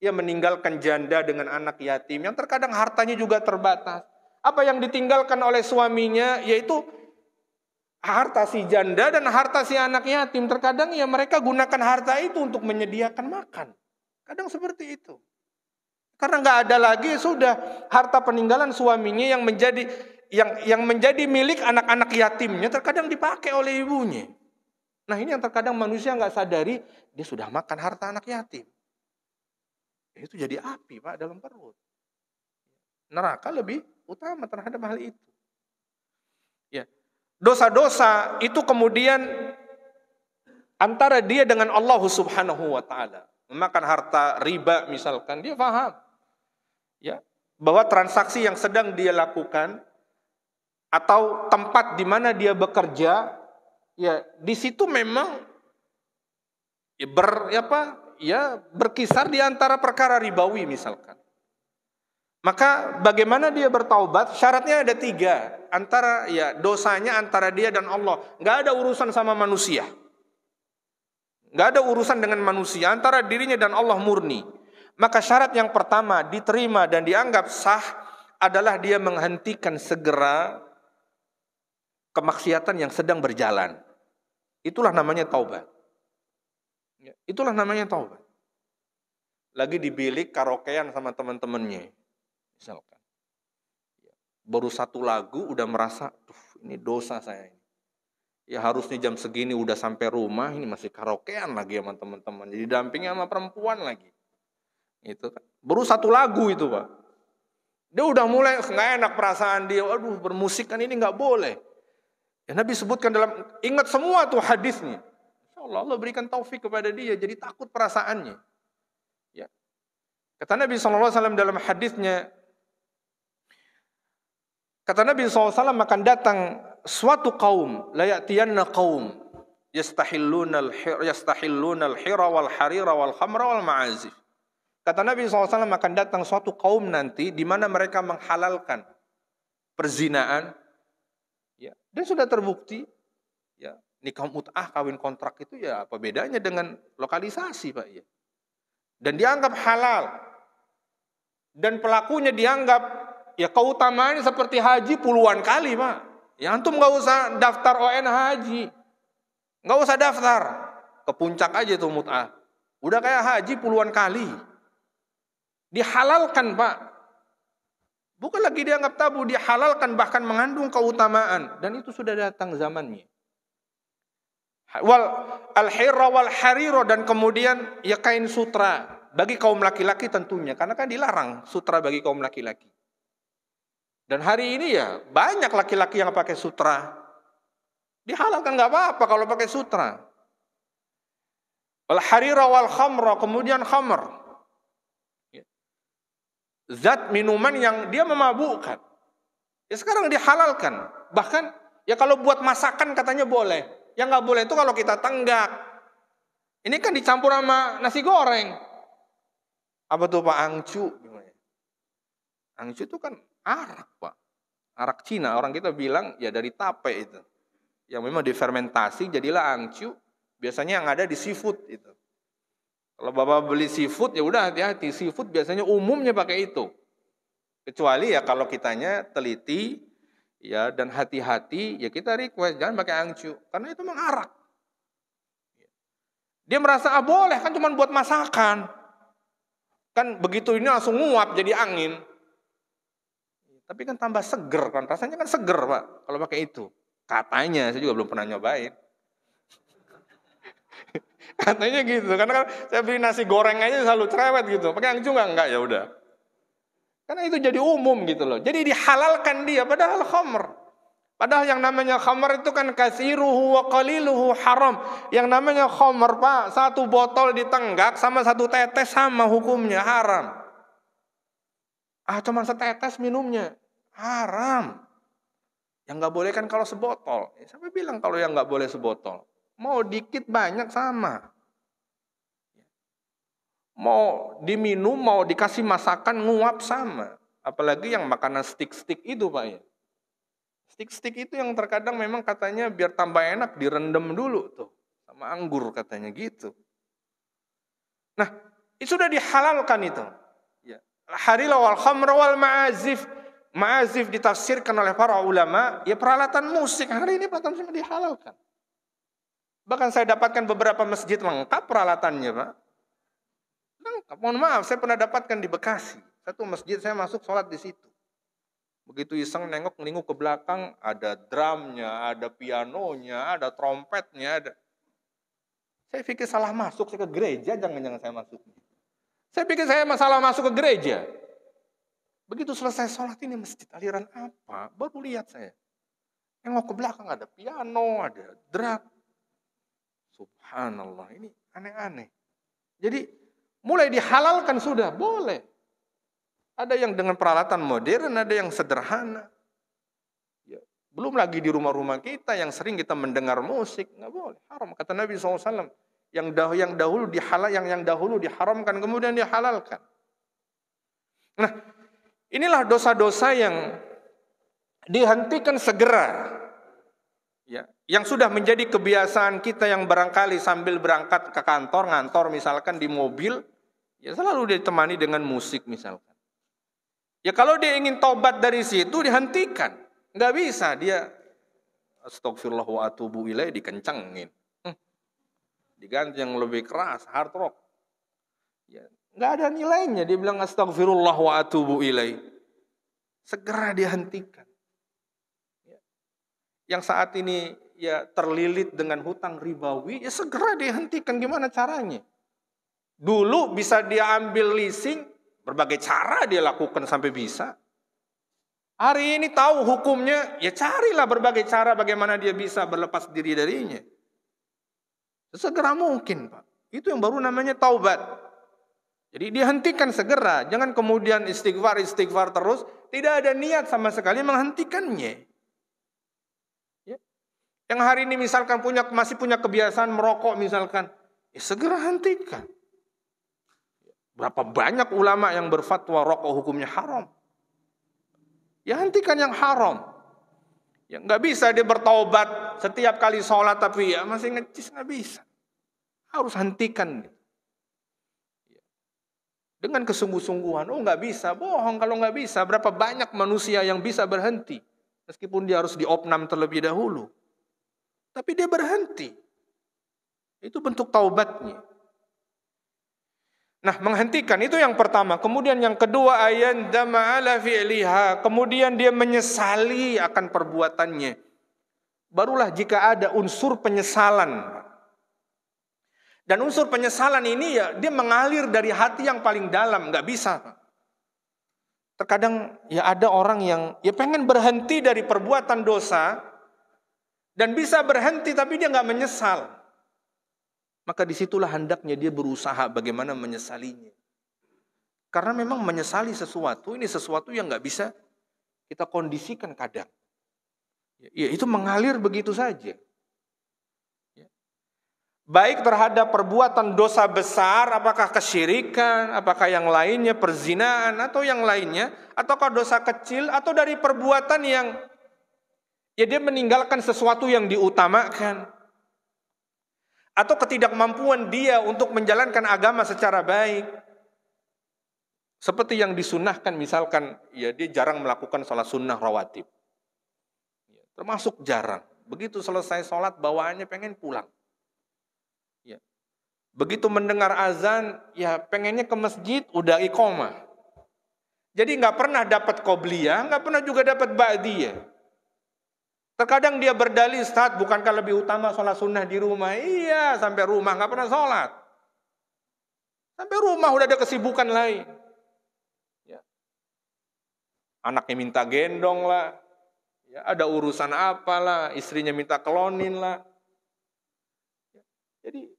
Ia meninggalkan janda dengan anak yatim yang terkadang hartanya juga terbatas. Apa yang ditinggalkan oleh suaminya yaitu harta si janda dan harta si anak yatim. Terkadang ya mereka gunakan harta itu untuk menyediakan makan. Kadang seperti itu. Karena nggak ada lagi sudah harta peninggalan suaminya yang menjadi yang menjadi milik anak-anak yatimnya terkadang dipakai oleh ibunya. Nah ini yang terkadang manusia nggak sadari, dia sudah makan harta anak yatim. Itu jadi api Pak dalam perut. Neraka lebih utama terhadap hal itu. Ya. Dosa-dosa itu kemudian antara dia dengan Allah Subhanahu wa taala. Memakan harta riba misalkan, dia paham ya bahwa transaksi yang sedang dia lakukan atau tempat di mana dia bekerja, ya di situ memang berkisar di antara perkara ribawi misalkan. Maka bagaimana dia bertaubat? Syaratnya ada 3. Antara dosanya antara dia dan Allah. Nggak ada urusan sama manusia. Nggak ada urusan dengan manusia. Antara dirinya dan Allah murni. Maka syarat yang pertama diterima dan dianggap sah adalah dia menghentikan segera kemaksiatan yang sedang berjalan. Itulah namanya taubat. Itulah namanya taubat. Lagi di bilik karaokean sama teman-temannya. Misalkan. Baru 1 lagu udah merasa, ini dosa saya ini. Ya harusnya jam segini udah sampai rumah, ini masih karaokean lagi sama teman-teman. Jadi dampingnya sama perempuan lagi. Itu kan. Baru 1 lagu itu Pak. Dia udah mulai nggak enak perasaan dia. Aduh bermusik kan ini nggak boleh. Ya Nabi sebutkan ingat semua tuh hadisnya. Allah berikan taufik kepada dia, jadi takut perasaannya. Ya. Kata Nabi SAW dalam hadisnya, kata Nabi SAW akan datang suatu kaum, la ya'tiyanna qaum yastahilluna al-hira wal harira wal khamra wal ma'azif. Kata Nabi SAW akan datang suatu kaum nanti di mana mereka menghalalkan perzinaan, ya, dan sudah terbukti, ya, nikah mut'ah, kawin kontrak itu ya apa bedanya dengan lokalisasi Pak ya. Dan dianggap halal. Dan pelakunya dianggap ya keutamaannya seperti haji puluhan kali Pak. Ya antum nggak usah daftar ON haji. Nggak usah daftar. Ke puncak aja tuh mut'ah. Udah kayak haji puluhan kali. Dihalalkan Pak. Bukan lagi dianggap tabu, dihalalkan bahkan mengandung keutamaan. Dan itu sudah datang zamannya. Wal al-hirra wal hariro, dan kemudian ya kain sutra bagi kaum laki-laki tentunya, karena kan dilarang sutra bagi kaum laki-laki. Dan hari ini ya banyak laki-laki yang pakai sutra. Dihalalkan nggak apa-apa kalau pakai sutra. Wal harira wal khamra, kemudian khamr. Zat minuman yang dia memabukkan. Ya sekarang dihalalkan. Bahkan ya kalau buat masakan katanya boleh. Yang nggak boleh itu kalau kita tenggak. Ini kan dicampur sama nasi goreng. Apa tuh Pak? Angcu. Angcu itu kan arak Pak. Arak Cina. Orang kita bilang ya dari tape itu. Yang memang difermentasi jadilah angcu. Biasanya yang ada di seafood itu. Kalau Bapak beli seafood ya udah hati-hati. Seafood biasanya umumnya pakai itu. Kecuali ya kalau kitanya teliti ya dan hati-hati, ya kita request jangan pakai angcu karena itu memang arak. Dia merasa boleh kan cuma buat masakan. Kan begitu ini langsung nguap jadi angin. Tapi kan tambah seger kan, rasanya kan seger Pak kalau pakai itu. Katanya, saya juga belum pernah nyobain. Katanya gitu, karena kan saya beli nasi goreng aja selalu cerewet gitu. Pakai angcu enggak ya udah. Karena itu jadi umum gitu loh. Jadi dihalalkan dia padahal khamr. Padahal yang namanya khamr itu kan katsiruhu wa qaliluhu haram. Yang namanya khamr Pak, 1 botol ditenggak sama 1 tetes sama hukumnya haram. Cuma setetes minumnya haram. Yang nggak boleh kan kalau sebotol. Siapa bilang kalau yang nggak boleh sebotol? Mau dikit banyak sama. Mau diminum, mau dikasih masakan, nguap sama. Apalagi yang makanan stick-stick itu Pak ya. Stick-stick itu yang terkadang memang katanya biar tambah enak direndam dulu tuh. Sama anggur katanya gitu. Nah, itu sudah dihalalkan itu. Ya. Harila wal khamra wal ma'azif. Ma'azif ditafsirkan oleh para ulama, ya peralatan musik. Hari ini peralatan musik dihalalkan. Bahkan saya dapatkan beberapa masjid lengkap peralatannya Pak. Mohon maaf, saya pernah dapatkan di Bekasi. Satu masjid saya masuk sholat di situ. Begitu iseng nengok ngelinguk ke belakang, ada drumnya, ada pianonya, ada trompetnya, ada. Saya pikir salah masuk, saya ke gereja, jangan-jangan saya masuk. Saya pikir saya masalah masuk ke gereja. Begitu selesai sholat, ini masjid aliran apa? Baru lihat saya. Nengok ke belakang ada piano, ada drum. Subhanallah, ini aneh-aneh. Jadi mulai dihalalkan sudah, boleh. Ada yang dengan peralatan modern, ada yang sederhana. Ya, belum lagi di rumah-rumah kita yang sering kita mendengar musik, nggak boleh, haram. Kata Nabi SAW, yang dahulu diharamkan kemudian dihalalkan. Nah, inilah dosa-dosa yang dihentikan segera. Ya, yang sudah menjadi kebiasaan kita yang barangkali sambil berangkat ke kantor, ngantor misalkan di mobil, ya selalu ditemani dengan musik misalkan. Ya kalau dia ingin taubat dari situ dihentikan. Nggak bisa dia astagfirullah wa atubu ilaih dikencengin. Diganti yang lebih keras, hard rock. Ya, nggak ada nilainya dia bilang astagfirullah wa atubu ilaih. Segera dihentikan. Ya. Yang saat ini ya terlilit dengan hutang ribawi, ya segera dihentikan. Gimana caranya? Dulu bisa dia ambil leasing, berbagai cara dia lakukan sampai bisa. Hari ini tahu hukumnya, ya carilah berbagai cara bagaimana dia bisa berlepas diri darinya. Sesegera mungkin, Pak. Itu yang baru namanya taubat. Jadi dihentikan segera, jangan kemudian istighfar terus, tidak ada niat sama sekali menghentikannya. Ya. Yang hari ini misalkan masih punya kebiasaan merokok misalkan, ya segera hentikan. Berapa banyak ulama yang berfatwa rokok hukumnya haram. Ya hentikan yang haram. Ya nggak bisa dia bertaubat setiap kali sholat tapi ya masih ngecis, nggak bisa. Harus hentikan. Dengan kesungguh-sungguhan. Oh nggak bisa, bohong kalau nggak bisa. Berapa banyak manusia yang bisa berhenti. Meskipun dia harus diopnam terlebih dahulu. Tapi dia berhenti. Itu bentuk taubatnya. Nah, menghentikan itu yang pertama. Kemudian yang kedua, ayandama ala fi'liha. Kemudian dia menyesali akan perbuatannya. Barulah jika ada unsur penyesalan. Dan unsur penyesalan ini ya dia mengalir dari hati yang paling dalam, nggak bisa. Terkadang ya ada orang yang ya pengen berhenti dari perbuatan dosa dan bisa berhenti tapi dia nggak menyesal. Maka disitulah hendaknya dia berusaha bagaimana menyesalinya. Karena memang menyesali sesuatu, ini sesuatu yang nggak bisa kita kondisikan kadang. Ya, itu mengalir begitu saja. Ya. Baik terhadap perbuatan dosa besar, apakah kesyirikan, apakah yang lainnya, perzinaan, atau yang lainnya, ataukah dosa kecil, atau dari perbuatan yang ya dia meninggalkan sesuatu yang diutamakan. Atau ketidakmampuan dia untuk menjalankan agama secara baik. Seperti yang disunahkan misalkan, ya dia jarang melakukan sholat sunnah rawatib. Ya, termasuk jarang. Begitu selesai sholat bawaannya pengen pulang. Ya. Begitu mendengar azan, ya pengennya ke masjid udah iqomah. Jadi nggak pernah dapat qobliyah, nggak pernah juga dapat ba'diyah. Terkadang dia berdalih, Ustaz, bukankah lebih utama sholat sunnah di rumah? Iya, sampai rumah nggak pernah sholat. Sampai rumah udah ada kesibukan lain. Ya. Anaknya minta gendong lah, ya, ada urusan apalah, istrinya minta kelonin lah. Ya. Jadi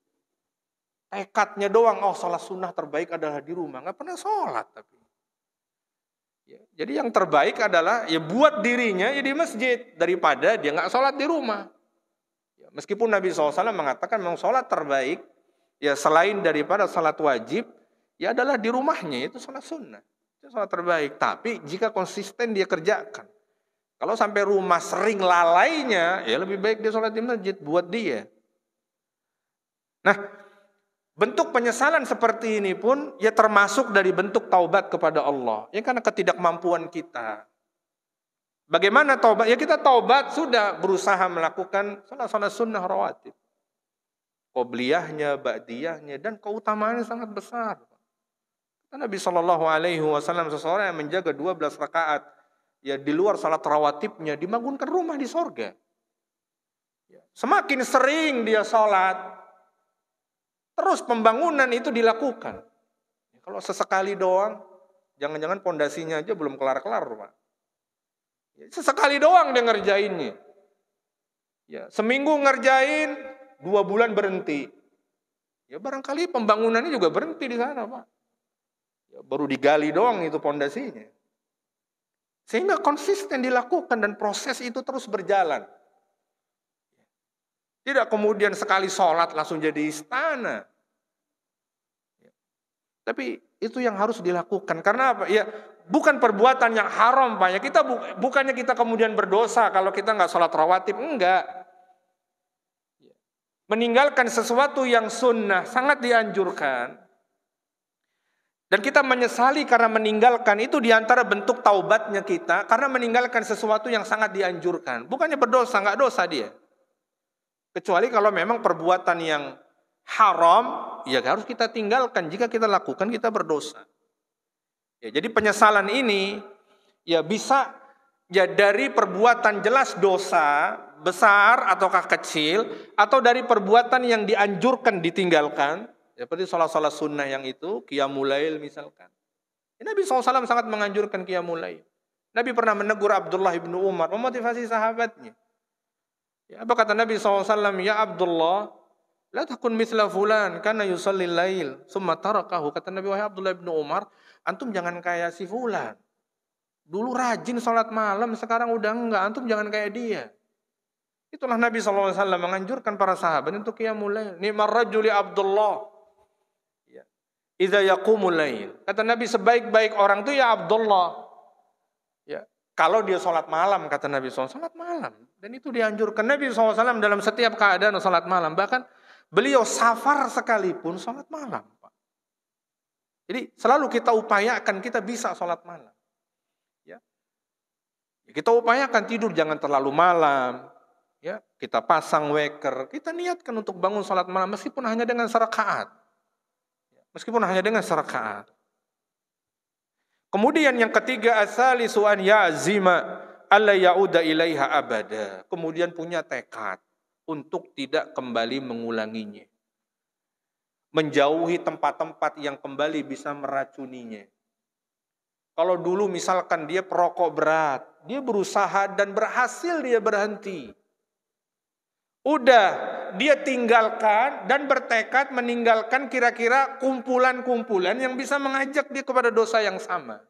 tekadnya doang, oh sholat sunnah terbaik adalah di rumah. Nggak pernah sholat tapi. Ya, jadi yang terbaik adalah ya buat dirinya ya di masjid daripada dia nggak sholat di rumah. Ya, meskipun Nabi SAW mengatakan memang sholat terbaik ya selain daripada sholat wajib ya adalah di rumahnya itu sholat sunnah. Itu sholat terbaik. Tapi jika konsisten dia kerjakan. Kalau sampai rumah sering lalainya ya lebih baik dia sholat di masjid buat dia. Nah, bentuk penyesalan seperti ini pun ya termasuk dari bentuk taubat kepada Allah. Ya karena ketidakmampuan kita. Bagaimana taubat? Ya kita taubat sudah berusaha melakukan sholat sunnah rawatib. Qobliyahnya, ba'diyahnya dan keutamaannya sangat besar. Nabi SAW seseorang yang menjaga 12 rakaat ya di luar salat rawatibnya dibangunkan rumah di sorga. Semakin sering dia sholat, terus pembangunan itu dilakukan. Kalau sesekali doang, jangan-jangan pondasinya aja belum kelar-kelar, Pak. Sesekali doang dia ngerjainnya. Ya, seminggu ngerjain, 2 bulan berhenti. Ya barangkali pembangunannya juga berhenti di sana, Pak. Ya, baru digali doang itu pondasinya. Sehingga konsisten dilakukan dan proses itu terus berjalan. Tidak kemudian sekali sholat langsung jadi istana. Tapi itu yang harus dilakukan. Karena apa? Ya, bukan perbuatan yang haram, Pak. Ya, bukannya kita kemudian berdosa kalau kita nggak sholat rawatib. Enggak. Meninggalkan sesuatu yang sunnah sangat dianjurkan. Dan kita menyesali karena meninggalkan itu diantara bentuk taubatnya kita. Karena meninggalkan sesuatu yang sangat dianjurkan. Bukannya berdosa, nggak dosa dia. Kecuali kalau memang perbuatan yang haram, ya harus kita tinggalkan. Jika kita lakukan, kita berdosa. Ya, jadi penyesalan ini ya bisa ya dari perbuatan jelas dosa, besar ataukah kecil, atau dari perbuatan yang dianjurkan ditinggalkan, seperti sholat-sholat sunnah yang itu, qiyamul lail misalkan. Nabi SAW sangat menganjurkan qiyamul lail. Nabi pernah menegur Abdullah bin Umar, memotivasi sahabatnya. Ya, apa kata Nabi SAW? Ya Abdullah, la takun mithla fulan karena yusallil lail summa tarakahu. Kata Nabi, wahai Abdullah bin Umar, antum jangan kayak si fulan. Dulu rajin sholat malam, sekarang udah enggak. Antum jangan kayak dia. Itulah Nabi SAW menganjurkan para sahabat untuk qiyamul lail. Ni'mar rajuli Abdullah. Ya. Idza yaqumul lail. Kata Nabi, sebaik-baik orang itu ya Abdullah. Ya. Kalau dia sholat malam, kata Nabi SAW, sholat malam. Dan itu dianjurkan. Nabi SAW dalam setiap keadaan sholat malam. Bahkan beliau safar sekalipun sholat malam. Pak. Jadi selalu kita upayakan kita bisa sholat malam. Ya. Kita upayakan tidur jangan terlalu malam. Ya, kita pasang waker. Kita niatkan untuk bangun sholat malam meskipun hanya dengan serakaat. Meskipun hanya dengan serakaat. Kemudian yang ketiga, as-salisu an ya'zima alla ya'uda ilaiha abada. Kemudian punya tekad untuk tidak kembali mengulanginya. Menjauhi tempat-tempat yang kembali bisa meracuninya. Kalau dulu misalkan dia perokok berat, dia berusaha dan berhasil dia berhenti. Udah, dia tinggalkan dan bertekad meninggalkan kira-kira kumpulan-kumpulan yang bisa mengajak dia kepada dosa yang sama.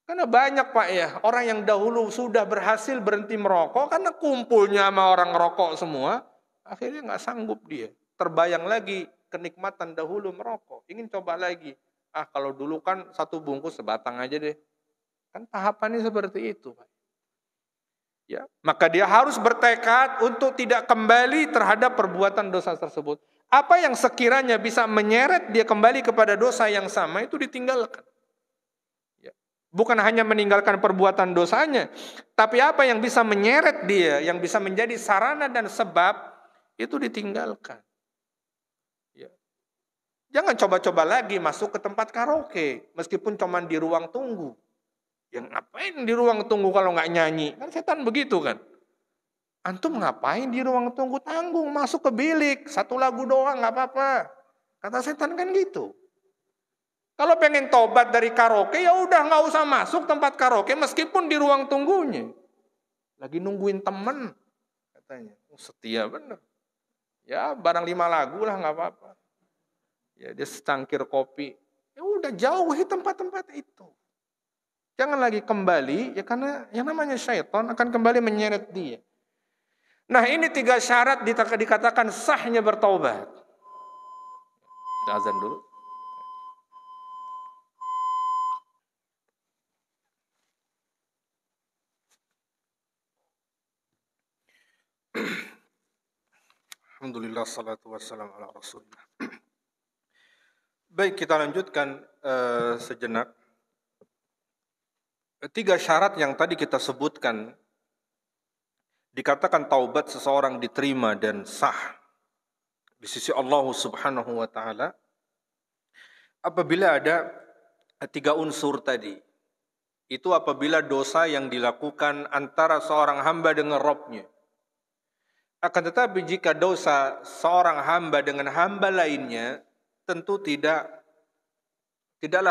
Karena banyak Pak ya, orang yang dahulu sudah berhasil berhenti merokok karena kumpulnya sama orang ngerokok semua, akhirnya nggak sanggup dia. Terbayang lagi kenikmatan dahulu merokok, ingin coba lagi. Kalau dulu kan 1 bungkus sebatang aja deh. Kan tahapannya seperti itu Pak. Ya, maka dia harus bertekad untuk tidak kembali terhadap perbuatan dosa tersebut. Apa yang sekiranya bisa menyeret dia kembali kepada dosa yang sama itu ditinggalkan. Ya. Bukan hanya meninggalkan perbuatan dosanya, tapi apa yang bisa menyeret dia, yang bisa menjadi sarana dan sebab itu ditinggalkan. Ya. Jangan coba-coba lagi masuk ke tempat karaoke, meskipun cuma di ruang tunggu. Yang ngapain di ruang tunggu kalau nggak nyanyi? Kan setan begitu kan. Antum ngapain di ruang tunggu? Tanggung, masuk ke bilik. 1 lagu doang nggak apa-apa. Kata setan kan gitu. Kalau pengen tobat dari karaoke, ya udah nggak usah masuk tempat karaoke meskipun di ruang tunggunya. Lagi nungguin temen, katanya. Setia bener. Ya barang 5 lagu lah nggak apa-apa. Ya dia secangkir kopi. Ya udah jauhi tempat-tempat itu. Jangan lagi kembali, ya karena yang namanya syaitan akan kembali menyeret dia. Nah ini 3 syarat dikatakan sahnya bertaubat. Kita azan dulu. Alhamdulillah, salatu wassalamu ala rasulillah. Baik, kita lanjutkan sejenak. 3 syarat yang tadi kita sebutkan, dikatakan taubat seseorang diterima dan sah di sisi Allah Subhanahu wa taala apabila ada 3 unsur tadi itu apabila dosa yang dilakukan antara seorang hamba dengan Rabb-Nya. Akan tetapi jika dosa seorang hamba dengan hamba lainnya, tentu tidaklah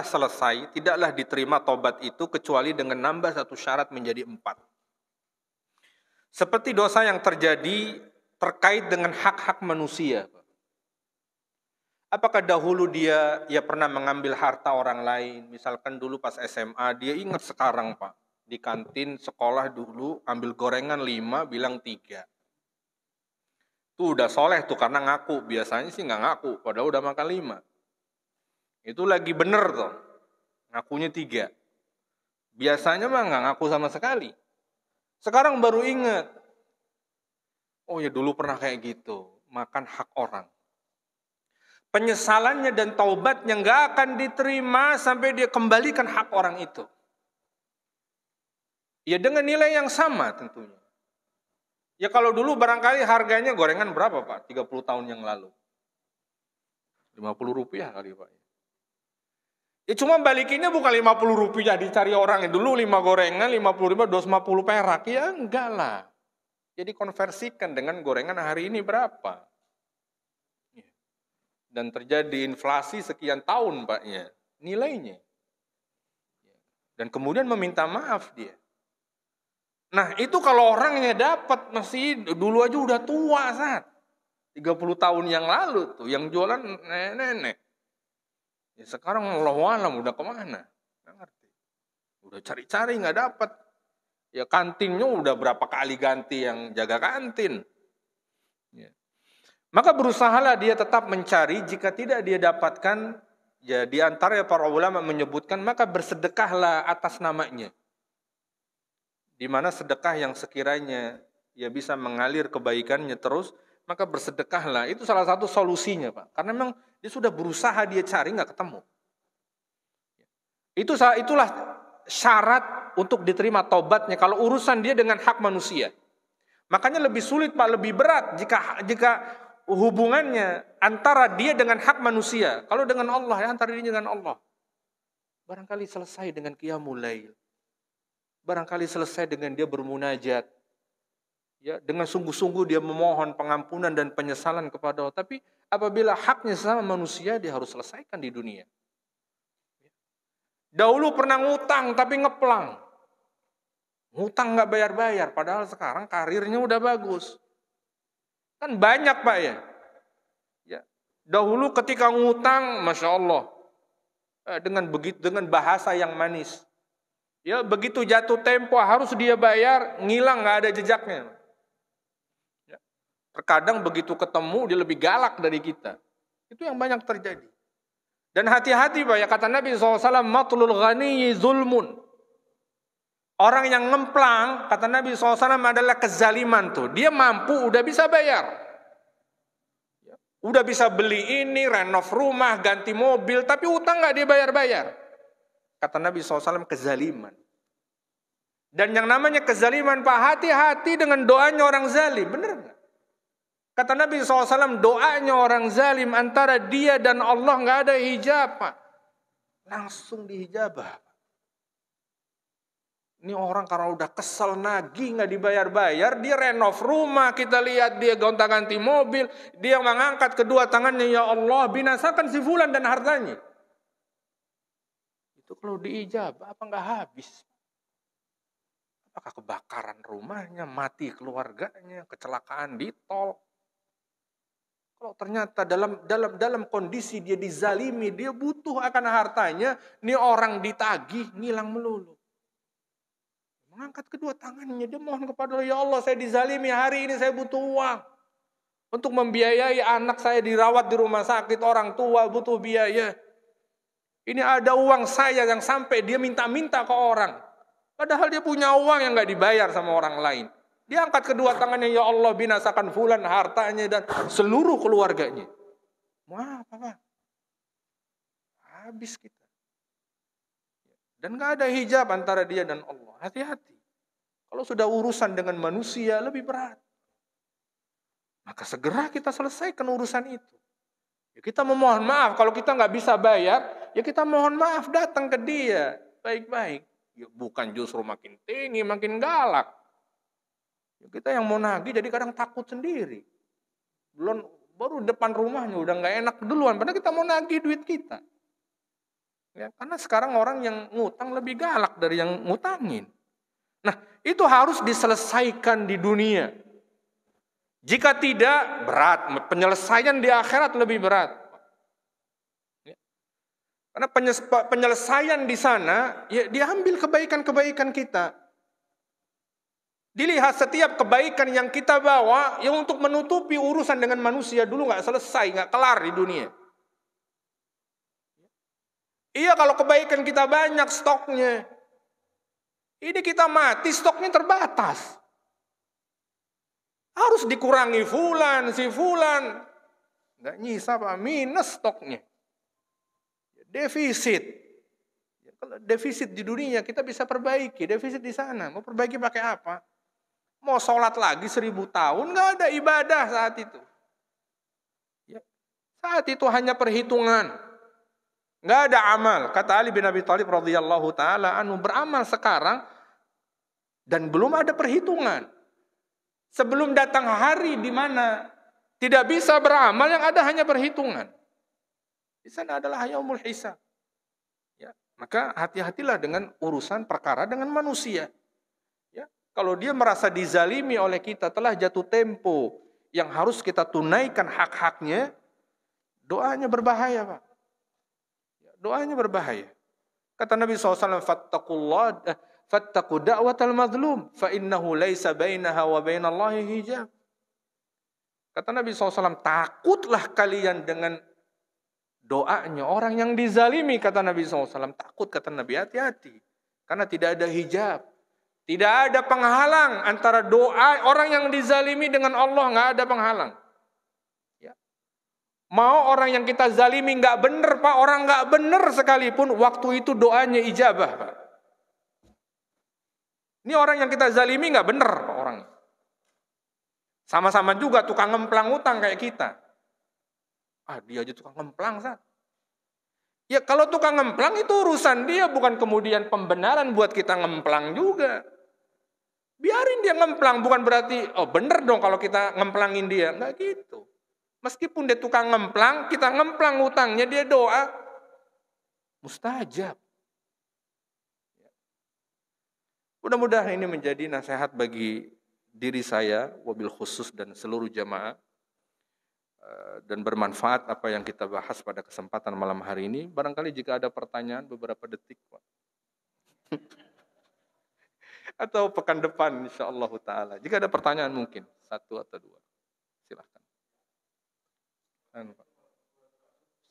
selesai, tidaklah diterima tobat itu kecuali dengan nambah satu syarat menjadi 4. Seperti dosa yang terjadi terkait dengan hak-hak manusia. Apakah dahulu dia pernah mengambil harta orang lain, misalkan dulu pas SMA, dia ingat sekarang Pak, di kantin sekolah dulu ambil gorengan 5, bilang 3. Itu udah soleh tuh karena ngaku, biasanya sih nggak ngaku, padahal udah makan 5. Itu lagi bener tuh, ngakunya 3. Biasanya mah nggak ngaku sama sekali. Sekarang baru ingat, oh ya dulu pernah kayak gitu, makan hak orang. Penyesalannya dan taubatnya nggak akan diterima sampai dia kembalikan hak orang itu. Ya dengan nilai yang sama tentunya. Ya kalau dulu barangkali harganya gorengan berapa Pak? 30 tahun yang lalu. 50 rupiah kali Pak. Ya cuma balikinnya bukan 50 rupiah dicari orang. Dulu 5 gorengan, 50 ribu, 250 perak. Ya enggak lah. Jadi konversikan dengan gorengan hari ini berapa. Dan terjadi inflasi sekian tahun Pak ya. Nilainya. Dan kemudian meminta maaf dia. Nah itu kalau orangnya dapat, masih dulu aja udah tua saat 30 tahun yang lalu tuh, yang jualan nenek-nenek. Ya sekarang Allahu alam udah kemana? Nggak ngerti. Udah cari-cari nggak dapat. Ya kantinnya udah berapa kali ganti yang jaga kantin. Ya. Maka berusahalah dia tetap mencari, jika tidak dia dapatkan, ya di antara para ulama menyebutkan, maka bersedekahlah atas namanya. Di mana sedekah yang sekiranya ya bisa mengalir kebaikannya terus, maka bersedekahlah. Itu salah satu solusinya Pak. Karena memang dia sudah berusaha, dia cari nggak ketemu. Itulah syarat untuk diterima taubatnya kalau urusan dia dengan hak manusia. Makanya lebih sulit Pak, lebih berat jika hubungannya antara dia dengan hak manusia. Kalau dengan Allah, ya antara dia dengan Allah, barangkali selesai dengan qiyamul lail. Barangkali selesai dengan dia bermunajat. Ya, dengan sungguh-sungguh dia memohon pengampunan dan penyesalan kepada Allah. Tapi apabila haknya sama manusia, dia harus selesaikan di dunia. Dahulu pernah ngutang tapi ngeplang. Ngutang nggak bayar-bayar, padahal sekarang karirnya udah bagus. Kan banyak Pak ya. Dahulu ketika ngutang, Masya Allah, dengan bahasa yang manis. Ya begitu jatuh tempo harus dia bayar, ngilang nggak ada jejaknya. Ya. Terkadang begitu ketemu dia lebih galak dari kita. Itu yang banyak terjadi. Dan hati-hati Pak ya, kata Nabi SAW, matlul ghaniyyi zulmun. Orang yang ngemplang, kata Nabi SAW, adalah kezaliman tuh. Dia mampu, udah bisa bayar. Udah bisa beli ini, renov rumah, ganti mobil, tapi utang nggak dia bayar-bayar. Kata Nabi SAW, kezaliman. Dan yang namanya kezaliman Pak, hati-hati dengan doanya orang zalim. Benar nggak? Kata Nabi SAW, doanya orang zalim antara dia dan Allah nggak ada hijab Pak. Langsung dihijabah. Ini orang karena udah kesel nagih nggak dibayar-bayar, dia renov rumah, kita lihat dia gonta-ganti mobil, dia mengangkat kedua tangannya, ya Allah binasakan si fulan dan hartanya. Itu kalau diijabah apa nggak habis? Apakah kebakaran rumahnya, mati keluarganya, kecelakaan di tol? Kalau ternyata dalam kondisi dia dizalimi, dia butuh akan hartanya, ini orang ditagih, ngilang melulu. Mengangkat kedua tangannya, dia mohon kepada Allah, ya Allah saya dizalimi, hari ini saya butuh uang. Untuk membiayai anak saya dirawat di rumah sakit, orang tua butuh biaya. Ini ada uang saya yang sampai dia minta-minta ke orang. Padahal dia punya uang yang gak dibayar sama orang lain. Dia angkat kedua tangannya, ya Allah binasakan fulan hartanya dan seluruh keluarganya. Wah, apa? Habis kita. Dan gak ada hijab antara dia dan Allah. Hati-hati. Kalau sudah urusan dengan manusia lebih berat. Maka segera kita selesaikan urusan itu. Ya kita memohon maaf. Kalau kita gak bisa bayar, ya kita mohon maaf datang ke dia. Baik-baik. Ya, bukan justru makin tinggi, makin galak. Ya, kita yang mau nagih jadi kadang takut sendiri. Baru depan rumahnya udah nggak enak duluan, padahal kita mau nagih duit kita. Ya, karena sekarang orang yang ngutang lebih galak dari yang ngutangin. Nah, itu harus diselesaikan di dunia. Jika tidak, berat. Penyelesaian di akhirat lebih berat. Ya. Karena penyelesaian di sana, ya diambil kebaikan-kebaikan kita. Dilihat setiap kebaikan yang kita bawa, yang untuk menutupi urusan dengan manusia dulu nggak selesai, nggak kelar di dunia. Iya, kalau kebaikan kita banyak stoknya. Ini kita mati, stoknya terbatas. Harus dikurangi fulan, si fulan. Nggak nyisa Pak, minus stoknya. Defisit. Kalau defisit di dunia kita bisa perbaiki, defisit di sana. Mau perbaiki pakai apa? Mau sholat lagi 1000 tahun, nggak ada ibadah saat itu. Ya. Saat itu hanya perhitungan. Nggak ada amal. Kata Ali bin Abi Thalib radhiyallahu taala anhu, beramal sekarang dan belum ada perhitungan. Sebelum datang hari di mana tidak bisa beramal, yang ada hanya perhitungan. Di sana adalah yaumul hisab. Ya, maka hati-hatilah dengan urusan perkara dengan manusia. Ya, kalau dia merasa dizalimi oleh kita, telah jatuh tempo yang harus kita tunaikan hak-haknya, doanya berbahaya, Pak. Doanya berbahaya. Kata Nabi SAW, fattaqu da'watal mazlum, fa innahu laisa bainaha wa bainallahi hijab. Kata Nabi SAW, takutlah kalian dengan doanya orang yang dizalimi, kata Nabi SAW. Takut, kata Nabi, hati-hati. Karena tidak ada hijab. Tidak ada penghalang antara doa orang yang dizalimi dengan Allah, nggak ada penghalang. Mau orang yang kita zalimi nggak benar, Pak, orang nggak benar sekalipun, waktu itu doanya ijabah, Pak. Ini orang yang kita zalimi nggak benar, Pak, orang. Sama-sama juga tukang ngemplang utang kayak kita. Dia aja tukang ngemplang, Sat. Ya kalau tukang ngemplang itu urusan dia, bukan kemudian pembenaran buat kita ngemplang juga. Biarin dia ngemplang, bukan berarti benar dong kalau kita ngemplangin dia, nggak gitu. Meskipun dia tukang ngemplang, kita ngemplang utangnya, dia doa, mustajab. Mudah-mudahan ini menjadi nasihat bagi diri saya, wabil khusus dan seluruh jamaah, dan bermanfaat apa yang kita bahas pada kesempatan malam hari ini. Barangkali jika ada pertanyaan beberapa detik, Pak. Atau pekan depan insyaallah ta'ala. Jika ada pertanyaan mungkin, 1 atau 2. Silahkan.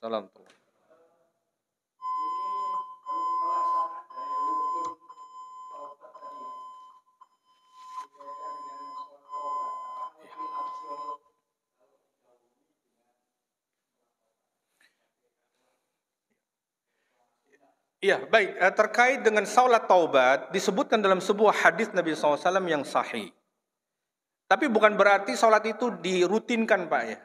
Salam. Iya, baik. Terkait dengan salat taubat, disebutkan dalam sebuah hadis Nabi SAW yang sahih. Tapi bukan berarti salat itu dirutinkan, Pak, ya.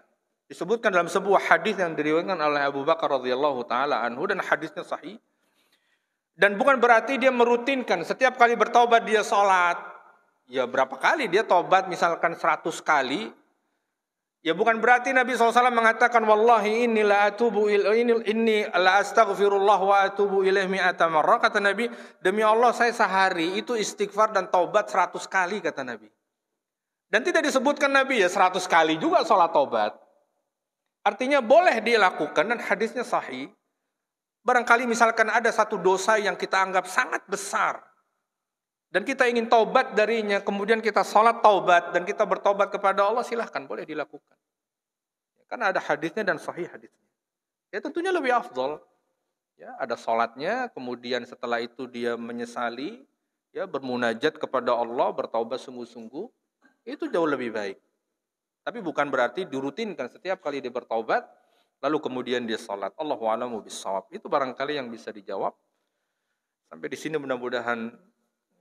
Disebutkan dalam sebuah hadis yang diriwayatkan oleh Abu Bakar radhiyallahu taala anhu, dan hadisnya sahih. Dan bukan berarti dia merutinkan setiap kali bertaubat dia salat. Ya berapa kali dia taubat, misalkan 100 kali. Ya bukan berarti Nabi SAW mengatakan wallahi inni la astaghfirullah wa atubu ilaih mi'ata marrah. Kata Nabi, demi Allah saya sehari itu istighfar dan taubat 100 kali, kata Nabi. Dan tidak disebutkan Nabi ya 100 kali juga salat taubat. Artinya boleh dilakukan dan hadisnya sahih. Barangkali misalkan ada satu dosa yang kita anggap sangat besar dan kita ingin taubat darinya, kemudian kita sholat taubat dan kita bertobat kepada Allah, silahkan, boleh dilakukan. Karena ada hadisnya dan sahih hadisnya. Ya tentunya lebih afdol. Ya, ada sholatnya, kemudian setelah itu dia menyesali, ya bermunajat kepada Allah, bertaubat sungguh-sungguh, itu jauh lebih baik. Tapi bukan berarti dirutinkan setiap kali dia bertaubat, lalu kemudian dia salat. Allahu a'lamu bissawab. Itu barangkali yang bisa dijawab. Sampai di sini mudah-mudahan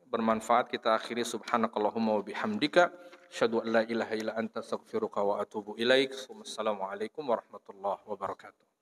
bermanfaat. Kita akhiri subhanakallahumma wa bihamdika, asyhadu an la ilaha illa anta astaghfiruka wa atubu ilaik. Wassalamualaikum warahmatullahi wabarakatuh.